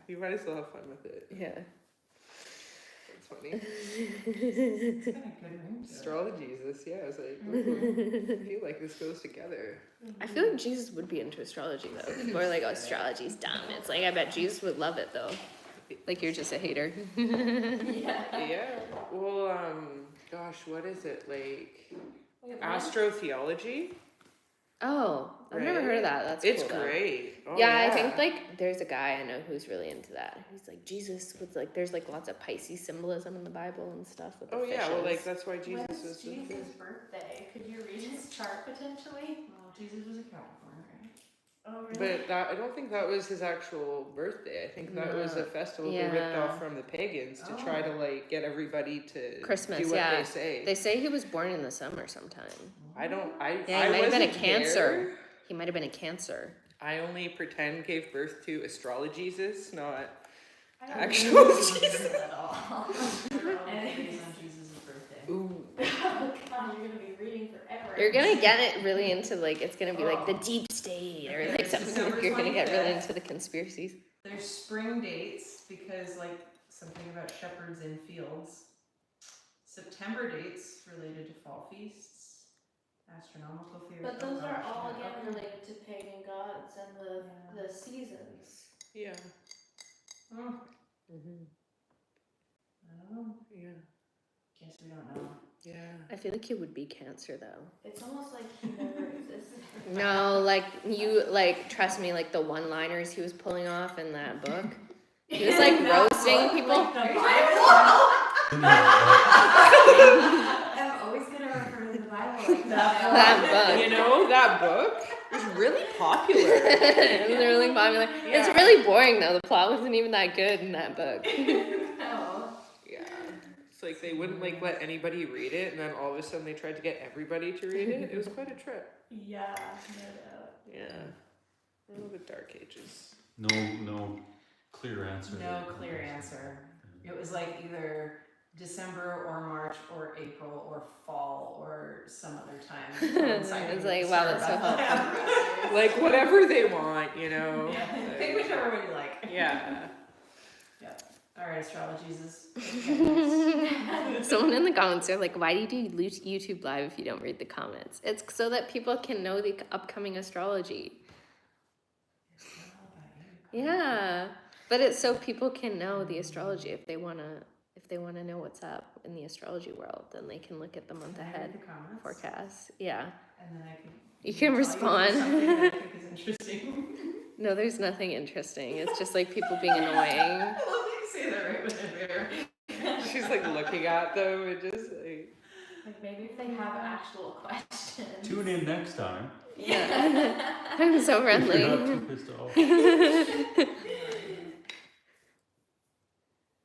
You might as well have fun with it. Yeah. It's funny. It's got a good ring to it. Astrology Jesus. Yeah, I was like, ooh, I feel like this goes together. I feel like Jesus would be into astrology though. More like astrology's dumb. It's like I bet Jesus would love it though. Like you're just a hater. Yeah. Yeah. Well, gosh, what is it like? Wait, what? Astrotheology. Oh, I've never heard of that. That's It's cool, though. great. Oh, Yeah, I think like there's a guy I know who's really into that. He's like Jesus with like there's like lots of Pisces symbolism in the Bible and stuff with the Oh yeah, well, like fishes. that's why Jesus When's was. Jesus' birthday? Could you read his chart potentially? Well, Jesus was a Capricorn, right? Oh really? But I don't think that was his actual birthday. I think that was a festival they ripped Yeah. off from the pagans to try to like get everybody to Christmas, do what yeah. they say. They say he was born in the summer sometime. I don't. I Yeah, he I might have been a wasn't Cancer. there. He might have been a Cancer. I only pretend gave birth to astrology Jesus, not I don't actual know. Jesus. At all. They're all days on Jesus' birthday. Ooh. Oh god, you're gonna be reading forever. You're gonna get it really into like it's gonna be like the deep state or Okay, like so something. December You're gonna get really 25th. into the conspiracies. There's spring dates because like something about shepherds in fields. September dates related to fall feasts, astronomical theories. But those are all yeah. again related to pagan gods and Yeah. the seasons. Yeah. Hmm, Mm-hmm. I don't know. Yeah. Guess we don't know. Yeah. I feel like he would be Cancer though. It's almost like he never existed. No, like you like trust me, like the one-liners he was pulling off in that book. He was like roasting people. Like the Bible. I'm always gonna refer to the Bible like that. That book. You know, that book was really popular. It was really popular. It's Yeah. really boring though. The plot wasn't even that good in that book. No. Yeah. It's like they wouldn't like let anybody read it, and then all of a sudden they tried to get everybody to read it. It was quite a trip. Yeah, no doubt. Yeah. Oh, the dark ages. No clear answer. No clear answer. It was like either December or March or April or fall or some other time. coinciding It's with like, the wow, start that's so of helpful. Bethlehem. Like whatever they want, you know. Yeah, pick whichever one you like. Yeah. All right, Astrology Jesus. Someone in the comments are like, why do you do YouTube Live if you don't read the comments? It's so that people can know the upcoming astrology. Yeah, but it's so people can know the astrology if they wanna know what's up in the astrology world, then they can look at the month ahead The comments. forecast. Yeah, And then I can. you can tell respond. something that I think is interesting. No, there's nothing interesting. It's just like people being annoying. I love that you say that right when they're there. She's like looking at them and just like. Like maybe if they have actual questions. Tune in next time. Yeah, I'm so If you're not friendly. too pissed off.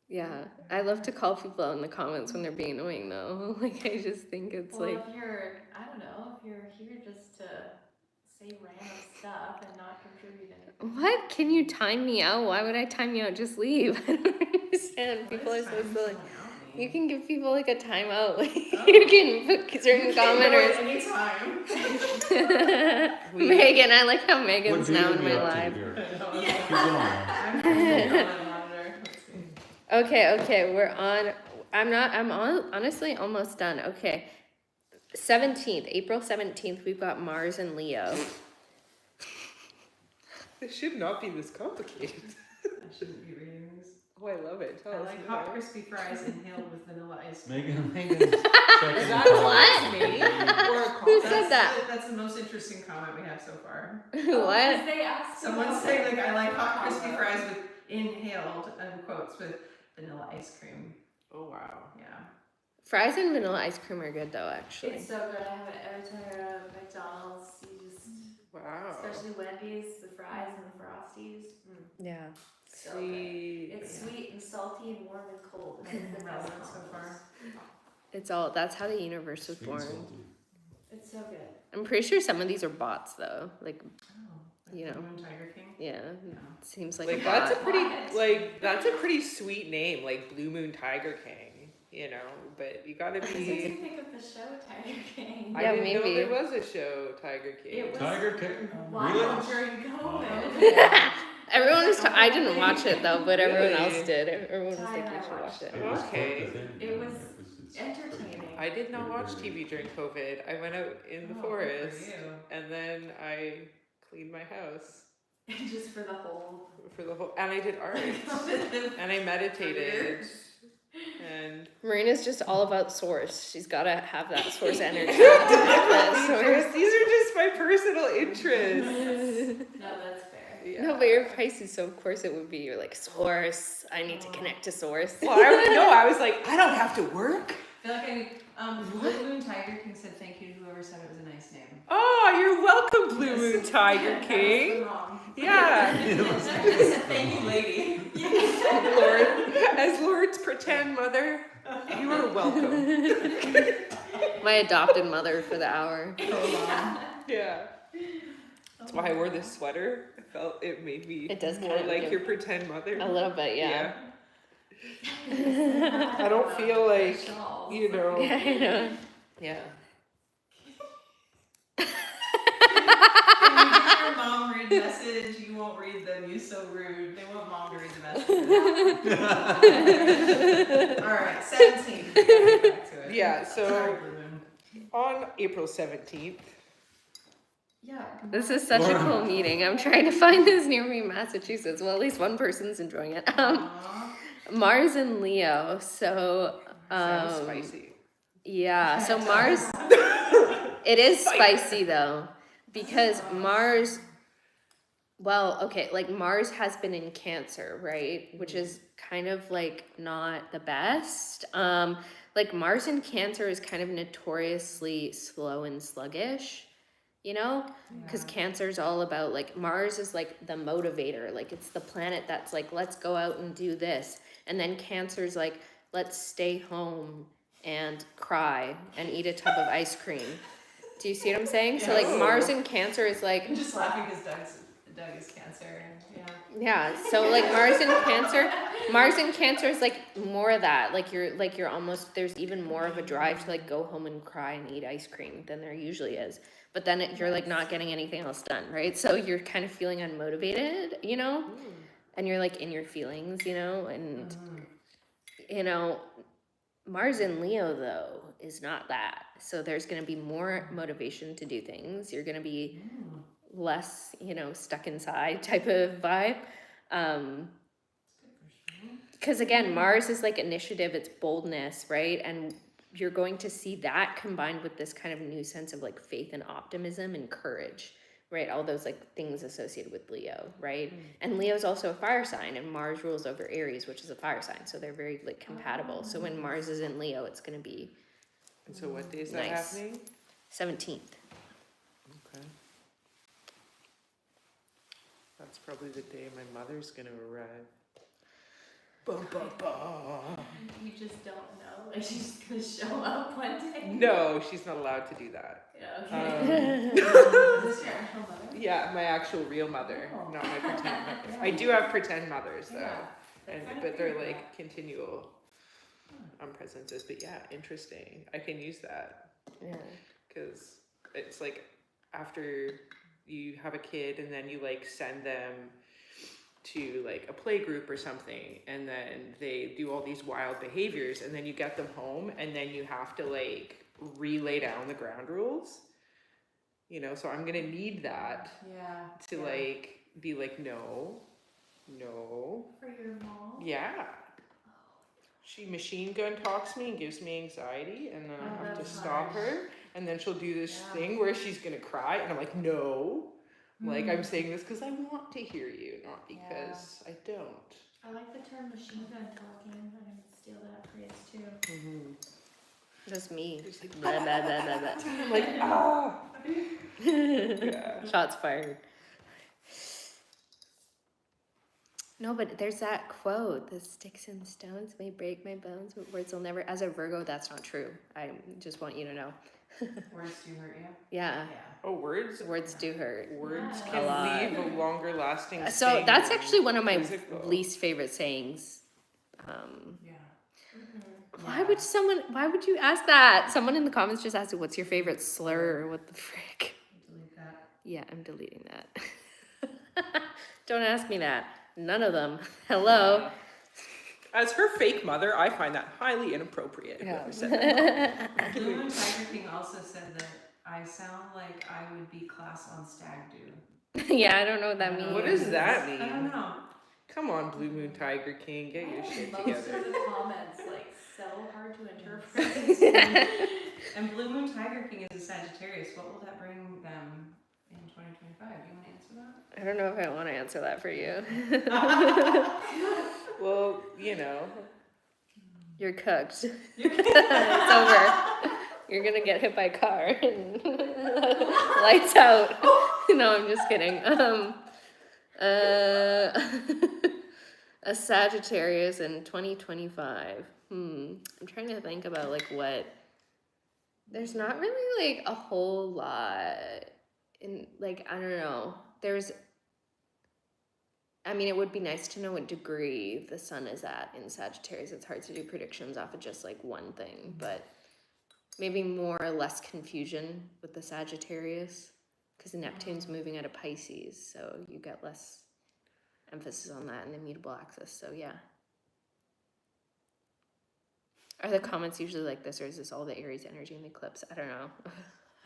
Yeah, I love to call people out in the comments when they're being annoying though. Like I just think it's Well, like, if you're, I don't know, if you're here just to say random stuff and not contribute anything. what? Can you time me out? Why would I time you out? Just leave. I don't understand. People are so silly. You can give people like a timeout. Like you can put certain commenters. Anytime. Megan, I like how Megan's What do now you in be my up to life. here? Yeah. Keep going. I'm on monitor. Let's see. Okay, we're on. I'm honestly almost done. Okay. 17th, April 17th, we've got Mars and Leo. It should not be this complicated. I shouldn't be reading these. Oh, I love it. Tell I us like more. hot crispy fries inhaled with vanilla ice. Megan's Is checking that the What? me? Or a Who comment. said that? That's the most interesting comment we have so far. What? They asked Someone saying like I like hot crispy fries with inhaled quotes with vanilla ice cream. Oh wow. Yeah. Fries and vanilla ice cream are good though, actually. It's so good. I have it every time I go to McDonald's. You just, Wow. especially Wendy's, the fries and the Frosties. Yeah. So good. Sweet. It's sweet and salty and warm and cold. It's the best Relevant so combos. far. It's all, that's how the universe was Sweet born. salty. It's so good. I'm pretty sure some of these are bots though. Like, Oh, like You know. Blue Moon Tiger King. yeah, Yeah. it seems like, Like a that's a bot. pretty What? that's a pretty sweet name, like Blue Moon Tiger King, you know, but you gotta What did you be think of the show Tiger King? I Yeah, didn't know maybe. there was a show, Tiger King. It was Tiger King? wild Really? during COVID. Everyone was, I didn't watch it though, but everyone Really? else did. Everyone was Ty like, and you I should watch watched it. It was Okay. within, It you know, was it's entertaining. I did not watch TV during COVID. I went out in the Oh, forest good for you. and then I cleaned my house Just for the whole. for the whole and I did art and I meditated and Marina's just all about source. She's gotta have that source energy. That source. these are just my personal interests. No, that's fair. Yeah. No, but you're Pisces, so of course it would be. You're like, source. I need to connect to source. Well, I was like, I don't have to work. I feel like Blue Moon Tiger King said thank you to whoever said it was a nice name. Oh, you're welcome, Blue Yes. Moon Tiger That was King. the mom. Yeah. Thank you, lady. Lord, as Lord's pretend mother, you are welcome. My adopted mother for the hour. Yeah. That's why I wore this sweater. I felt it made me It does more kind of like give- your pretend mother. A little bit, yeah. I don't feel like, Shawls. you know. Yeah, I know. Yeah. When you give your mom read message, you won't read them. You so rude. They want mom to read the message. All right, 17. Back to it. Yeah, so Sorry, Blue Moon. on April 17th, Yeah. This is such a cool meeting. I'm trying to find this near me in Massachusetts. Well, at least one person's enjoying it. Aw. Mars and Leo. So, sounds spicy. yeah. So Mars, it is spicy though, because Mars Well, okay, like Mars has been in Cancer, right? Which is kind of like not the best. Like Mars in Cancer is kind of notoriously slow and sluggish, you know? Because Yeah. Cancer's all about like Mars is like the motivator, like it's the planet that's like, let's go out and do this. And then Cancer's like, let's stay home and cry and eat a tub of ice cream. Do you see what I'm saying? So like Yes. Mars in Cancer is like, I'm just laughing because Doug is Cancer, and yeah, so like Mars in Cancer is like more of that. Like you're almost, there's even more of a drive to like go home and cry and eat ice cream than there usually is. But then you're like not getting anything else done, right? So you're kind of feeling unmotivated, you know? And you're like in your feelings, you know? And you know, Mars in Leo though is not that. So there's going to be more motivation to do things. You're going to be less, you know, stuck inside type of vibe. Because again, Mars is like initiative, it's boldness, right? And you're going to see that combined with this kind of new sense of like faith and optimism and courage, right? All those like things associated with Leo, right? And Leo's also a fire sign, and Mars rules over Aries, which is a fire sign. So they're very like compatible. So when Mars is in Leo, it's going to be And so what day is that Nice. happening? 17th. Okay. That's probably the day my mother's gonna arrive. Bum, bum, bum. You just don't know. Like she's just gonna show up one day. No, she's not allowed to do that. Yeah, okay. Is this your actual mother? Yeah, my actual real mother, Oh. not my pretend mother. Yeah. I do have pretend mothers though, Yeah. but they're like continual presences. But yeah, interesting. I can use that Yeah. because it's like after you have a kid and then you like send them to like a play group or something, and then they do all these wild behaviors, and then you get them home, and then you have to like relay down the ground rules. You know, so I'm gonna need that Yeah. to like be like, no. For your mom? Yeah. She machine gun talks me and gives me anxiety, and then I have to that's stop hard. her, and then she'll do this Yeah. thing where she's gonna cry, and I'm like, no. Like, I'm saying this because I want to hear you, not because I don't. I like the term machine gun talking. I'm gonna steal that phrase too. Mm-hmm. That's me. It's like, Blah, blah, blah, blah, blah. I'm like, ah. Yeah. Shots fired. No, but there's that quote: "The sticks and stones may break my bones, but words will never." As a Virgo, that's not true. I just want you to know. Words do hurt you. Yeah, Yeah. Oh, words. words do hurt. Words Yeah. can A lot. leave a longer lasting So sting that's than actually one of my physical. least favorite sayings. Yeah. Why would you ask that? Someone in the comments just asked, "What's your favorite slur?" Or what the frick? Delete that. Yeah, I'm deleting that. Don't ask me that. None of them. Hello. As her fake mother, I find that highly inappropriate. Whoever said that. Blue and Tiger King also said that I sound like I would be class on stag do. Yeah, I don't know what that means. What does that mean? I don't know. Come on, Blue Moon Tiger King, get your shit Most together. of the comments like so hard to interpret. And Blue Moon Tiger King is a Sagittarius. What will that bring them in 2025? Do you want to answer that? I don't know if I want to answer that for you. Well, you know. You're cooked. It's over. You're gonna get hit by a car and lights out. No, I'm just kidding. A Sagittarius in 2025. I'm trying to think about like what. There's not really like a whole lot in like, I don't know. I mean, it would be nice to know what degree the sun is at in Sagittarius. It's hard to do predictions off of just like one thing, but maybe more or less confusion with the Sagittarius because Neptune's moving out of Pisces, so you get less emphasis on that in the mutable axis. So yeah. Are the comments usually like this, or is this all the Aries energy in the eclipse? I don't know.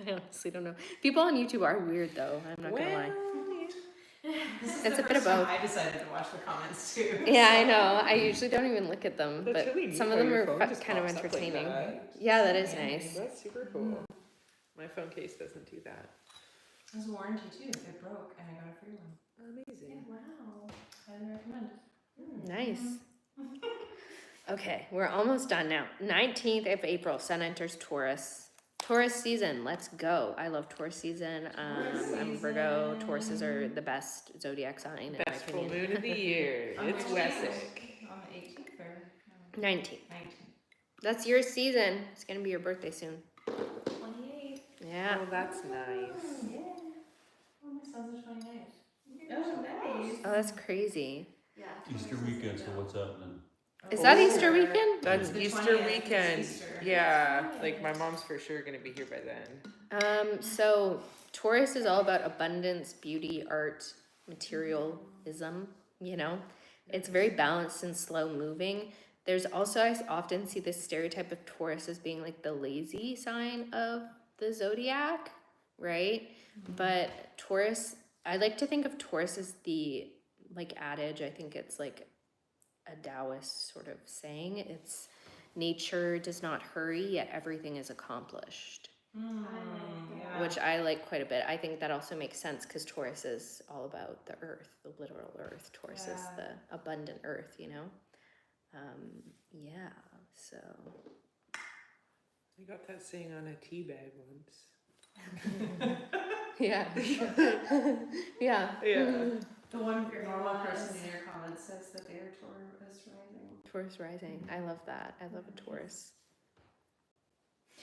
I honestly don't know. People on YouTube are weird though. I'm not gonna lie. This is It's the a bit of first time both. I decided to watch the comments too. Yeah, I so- know. I usually don't even look at them, That's but really neat some of how them your are phone just kind of pops up like entertaining. that. Yeah, that is Yeah. nice. That's super cool. My phone case doesn't do that. It was a warranty too. It broke and I got a free one. Amazing. Wow. Highly recommend. Nice. Okay, we're almost done now. 19th of April, Sun enters Taurus. Taurus season, let's go. I love Taurus season. I'm Virgo. Tauruses are the best zodiac sign in Best my full opinion. moon of the year. On It's which Wessex. date? On the 18th or 19th. 19th? That's your season. It's gonna be your birthday soon. 28. Yeah. Oh, that's nice. Yeah. Oh, my son's the 29th. Oh, nice. Oh, that's crazy. Yeah. Easter weekend, so what's happening? Is that Oh. Easter weekend? That's The Easter 20th is weekend. Easter. Yeah, like my mom's for sure gonna be here by then. So Taurus is all about abundance, beauty, art, materialism, you know. It's very balanced and slow moving. There's also, I often see this stereotype of Taurus as being like the lazy sign of the zodiac, right? But Taurus, I like to think of Taurus as the like adage. I think it's like a Taoist sort of saying. It's nature does not hurry, yet everything is accomplished, Yeah. which I like quite a bit. I think that also makes sense because Taurus is all about the earth, the literal earth. Taurus is Yeah. the abundant earth, you know? Yeah, so. I got that saying on a tea bag once. Yeah. Yeah. Yeah. The one Very normal wise. person in your comments says that they are Taurus rising. Taurus rising. I love that. I love a Taurus.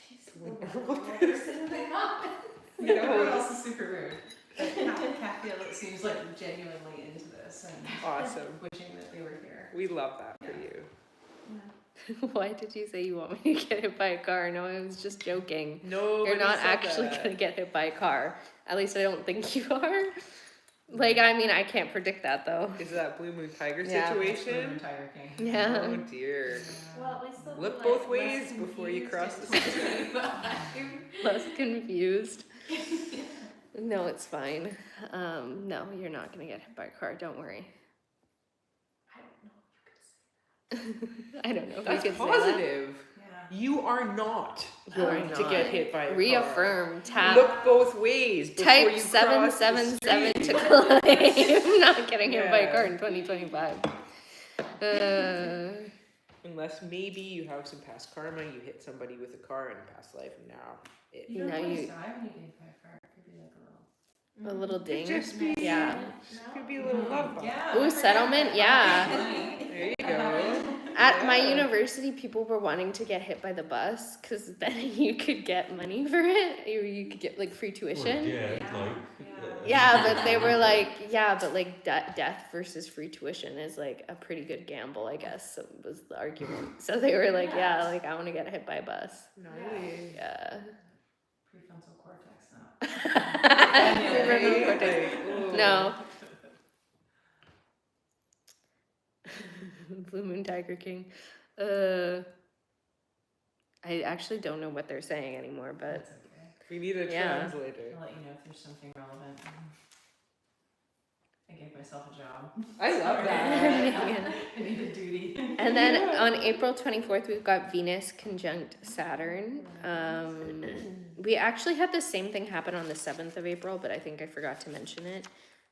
She's the normal person in the comments. You know, Everyone else is super rude. But Kathy seems like genuinely into this and awesome. wishing that they were here. We love that for you. Why did you say you want me to get hit by a car? No, I was just joking. No, You're not actually gonna get hit by a car. At least I don't think you are. Like, I mean, I can't predict that though. Is that Blue Moon Tiger Yeah. situation? Tiger King. Yeah. Oh dear. Well, at least they'll Look be, like, both ways less before you cross the confused street. Less confused. No, it's fine. No, you're not gonna get hit by a car. Don't worry. I don't know if you could say I don't know. If That's we could say positive. Yeah. You are not You are going to not. get hit by a that. car. Reaffirm. Tap. Look both ways before Type you cross the 777 street. to claim not getting hit by a Yeah. car in 2025. Unless maybe you have some past karma, you hit somebody with a car in a past life, and now it. You don't No, always you- die when you get hit by a car. It could be like a little. A little ding. just be- Yeah. Could be a little love bump. Yeah. Ooh, I forgot settlement, that. yeah. There you go. At my Yeah. university, people were wanting to get hit by the bus because then you could get money for it, or you could get like free Or tuition. dead, like. Yeah, but they were like, yeah, but like death versus free tuition is like a pretty good gamble, I guess. So was the argument. So they were like, yeah, like I want to get hit by a bus. Nice. Yeah. Prefrontal cortex now. Prefrontal cortex. Ooh. No. Blue Moon Tiger King. I actually don't know what they're saying anymore, but That's okay. We need a Yeah. translator. I'll let you know if there's something relevant. I gave myself a job. I love Sorry. that. I need a duty. and then on April 24th, we've got Venus conjunct Saturn. We actually had the same thing happen on the 7th of April, but I think I forgot to mention it.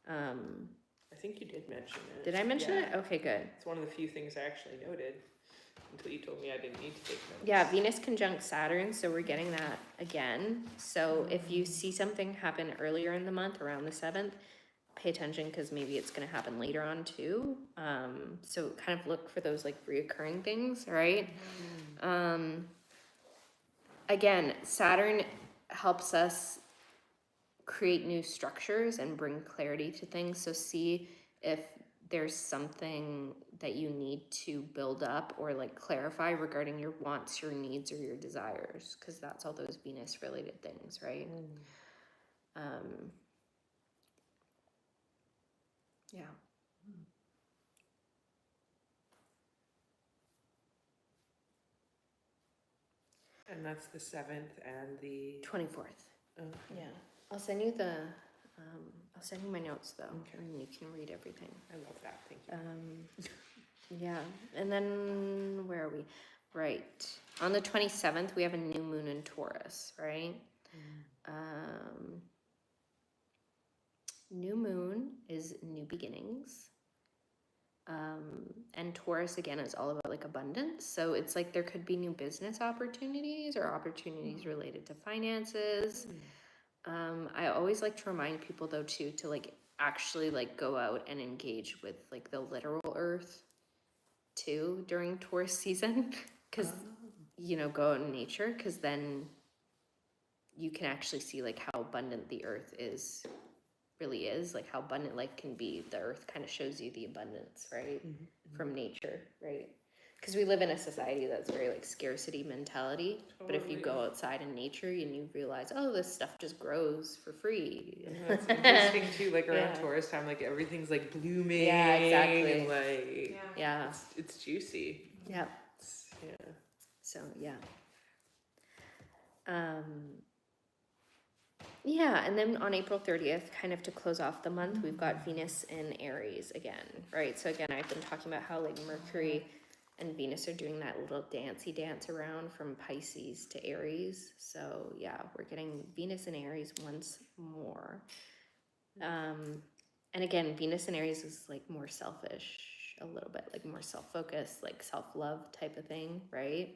I think you did mention it. Did I mention Yeah. it? Okay, good. It's one of the few things I actually noted until you told me I didn't need to take notes. Yeah, Venus conjunct Saturn, so we're getting that again. So if you see something happen earlier in the month, around the 7th, pay attention because maybe it's going to happen later on too. So kind of look for those like reoccurring things, right? Again, Saturn helps us create new structures and bring clarity to things. So see if there's something that you need to build up or like clarify regarding your wants, your needs, or your desires, because that's all those Venus related things, right? Yeah. And that's the 7th and the 24th. okay. Yeah. I'll send you I'll send you my notes though, Okay. and you can read everything. I love that. Thank you. Yeah, and then where are we? Right. On the 27th, we have a new moon in Taurus, right? New moon is new beginnings. And Taurus again is all about like abundance. So it's like there could be new business opportunities or opportunities related to finances. I always like to remind people though too to like actually like go out and engage with like the literal earth too during Taurus season, because you know, go out in nature, because then you can actually see like how abundant the earth really is, like how abundant life can be. The earth kind of shows you the abundance, right? From nature, right? Because we live in a society that's very like scarcity mentality. But if you go outside in nature and you realize, oh, this stuff just grows for free. That's interesting too, like around Yeah. Taurus time, like everything's like blooming. Yeah, exactly. And like, Yeah. it's juicy. Yeah. Yeah. So yeah. Yeah, and then on April 30th, kind of to close off the month, we've got Venus in Aries again, right? So again, I've been talking about how like Mercury and Venus are doing that little dancey dance around from Pisces to Aries. So yeah, we're getting Venus in Aries once more. And again, Venus in Aries is like more selfish, a little bit like more self-focused, like self-love type of thing, right?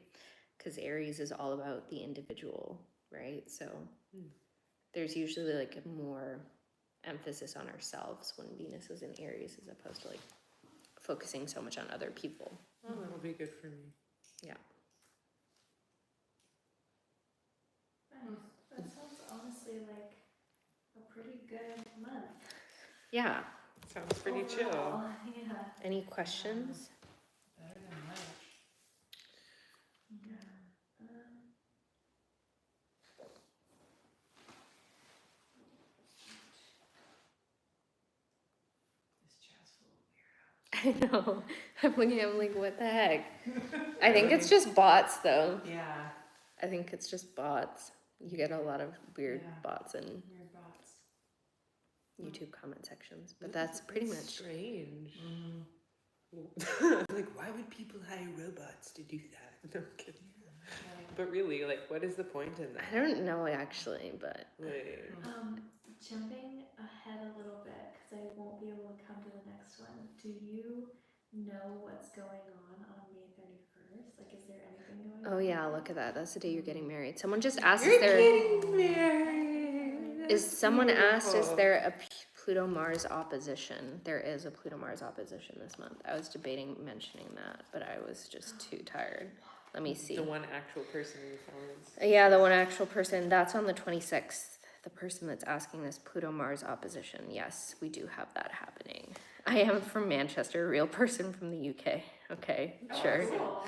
Because Aries is all about the individual, right? So there's usually like a more emphasis on ourselves when Venus is in Aries as opposed to like focusing so much on other people. Oh, that'll be good for me. Yeah. Nice. That sounds honestly like a pretty good month. Yeah. Sounds pretty chill. Overall, yeah. Any questions? Better than March. Yeah. This chat's full of weirdos. I know. I'm like, what the heck? I think it's just bots though. Yeah, I think it's just bots. You get a lot of weird Yeah. bots in weird bots. YouTube comment sections, but that's pretty much. strange. Like, why would people hire robots to do that? No, I'm kidding. But really, like, what is the point in that? I don't know actually, but Like, Jumping ahead a little bit, because I won't be able to come to the next one. Do you know what's going on May 31st? Like, is there anything going on? oh yeah, look at that. That's the day you're getting married. Someone just asked, you're is there getting married. is That's someone asked, is beautiful. there a Pluto Mars opposition? There is a Pluto Mars opposition this month. I was debating mentioning that, but I was just too tired. Let me see. The one actual person in the comments. Yeah, the one actual person. That's on the 26th. The person that's asking this Pluto Mars opposition. Yes, we do have that happening. I am from Manchester, a real person from the UK. Okay, sure. Cool.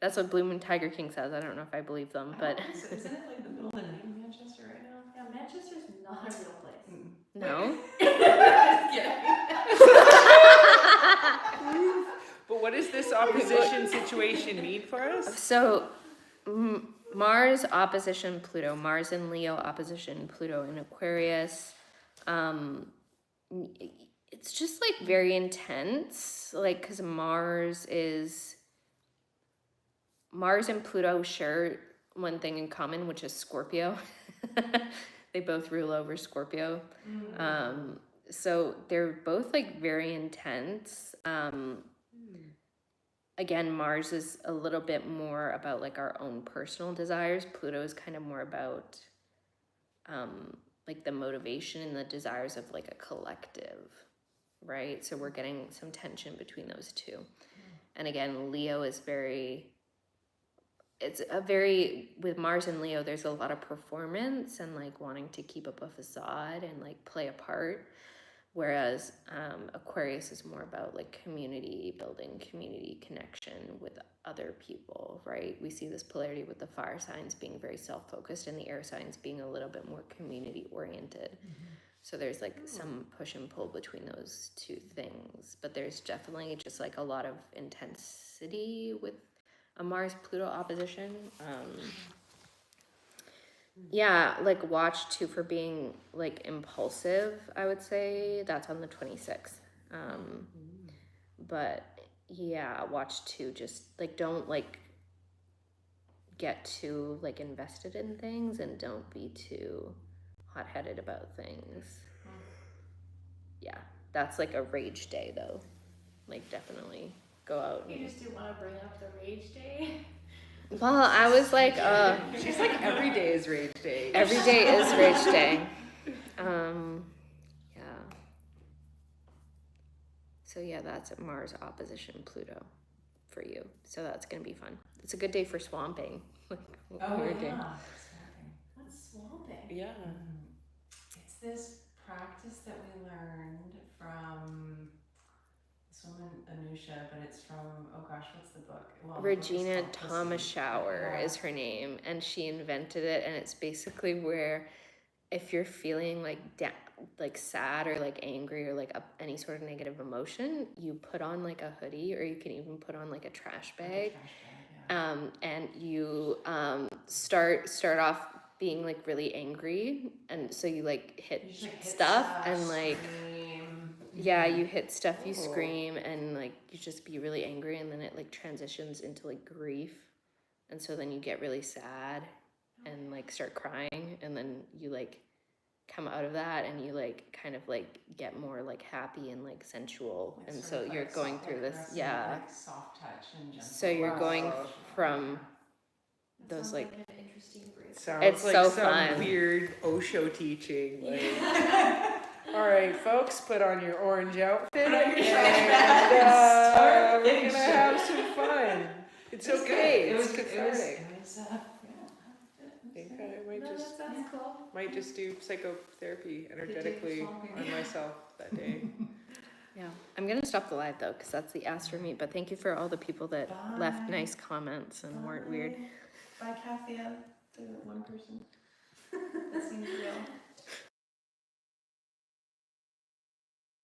That's what Blue Moon Tiger King says. I don't know if I believe them, but Isn't it like the middle of the night in Manchester right now? Yeah, Manchester's not a real place. no. But what does this opposition situation mean for us? So, Mars opposition Pluto, Mars in Leo opposition Pluto in Aquarius. It's just like very intense, like because Mars and Pluto share one thing in common, which is Scorpio. They both rule over Scorpio. So they're both like very intense. Again, Mars is a little bit more about like our own personal desires. Pluto is kind of more about like the motivation and the desires of like a collective, right? So we're getting some tension between those two. And again, Leo is with Mars and Leo, there's a lot of performance and like wanting to keep up a facade and like play a part. Whereas Aquarius is more about like community building, community connection with other people, right? We see this polarity with the fire signs being very self-focused and the air signs being a little bit more community oriented. So there's like some push and pull between those two things, but there's definitely just like a lot of intensity with a Mars-Pluto opposition. Yeah, like watch too for being like impulsive, I would say. That's on the 26th. But yeah, watch too, just like don't like get too like invested in things and don't be too hot-headed about things. yeah, that's like a rage day though. Like definitely go out. You just didn't want to bring up the rage day. Well, I was like, She's like, every day is rage day. every day is rage day. Yeah. So yeah, that's Mars opposition Pluto for you. So that's gonna be fun. It's a good day for swamping. Like what Oh, we were yeah. doing. What's swamping? Yeah. It's this practice that we learned from this woman, Anusha, but it's from, oh gosh, what's the book? Well, the book is Regina called Thomas Pussy. Shower Yeah. is her name, and she invented it. And it's basically where if you're feeling like like sad or like angry or like any sort of negative emotion, you put on like a hoodie, or you can even put on like a trash bag. Like a trash bag, yeah. And you start off being like really angry, and so you like hit, You just, like, hit stuff and like scream. yeah, you hit stuff, you Oh. scream, and like you just be really angry, and then it like transitions into like grief, and so then you get really sad and like start crying, and then you like come out of that and you like kind of like get more like happy and like sensual, Like, and sort so of, you're like, going soft, through like, this, caressing, yeah. like, soft touch and gentle. So you're going Wow. from That those sounds like an interesting break. Sounds It's like so some fun. weird Osho teaching. Like, all right, folks, put on your orange outfit Put on your and trash bag and start we're gonna getting have shit. some fun. It's It was okay. good. It's cathartic. It was I think I might No, just that sounds cool. do psychotherapy energetically swamping. on myself that day. yeah. I'm gonna stop the live though, because that's the Astro Meet, but thank you for all the people that left Bye. nice comments and weren't weird. Bye, Kathia, the one person. That seems real.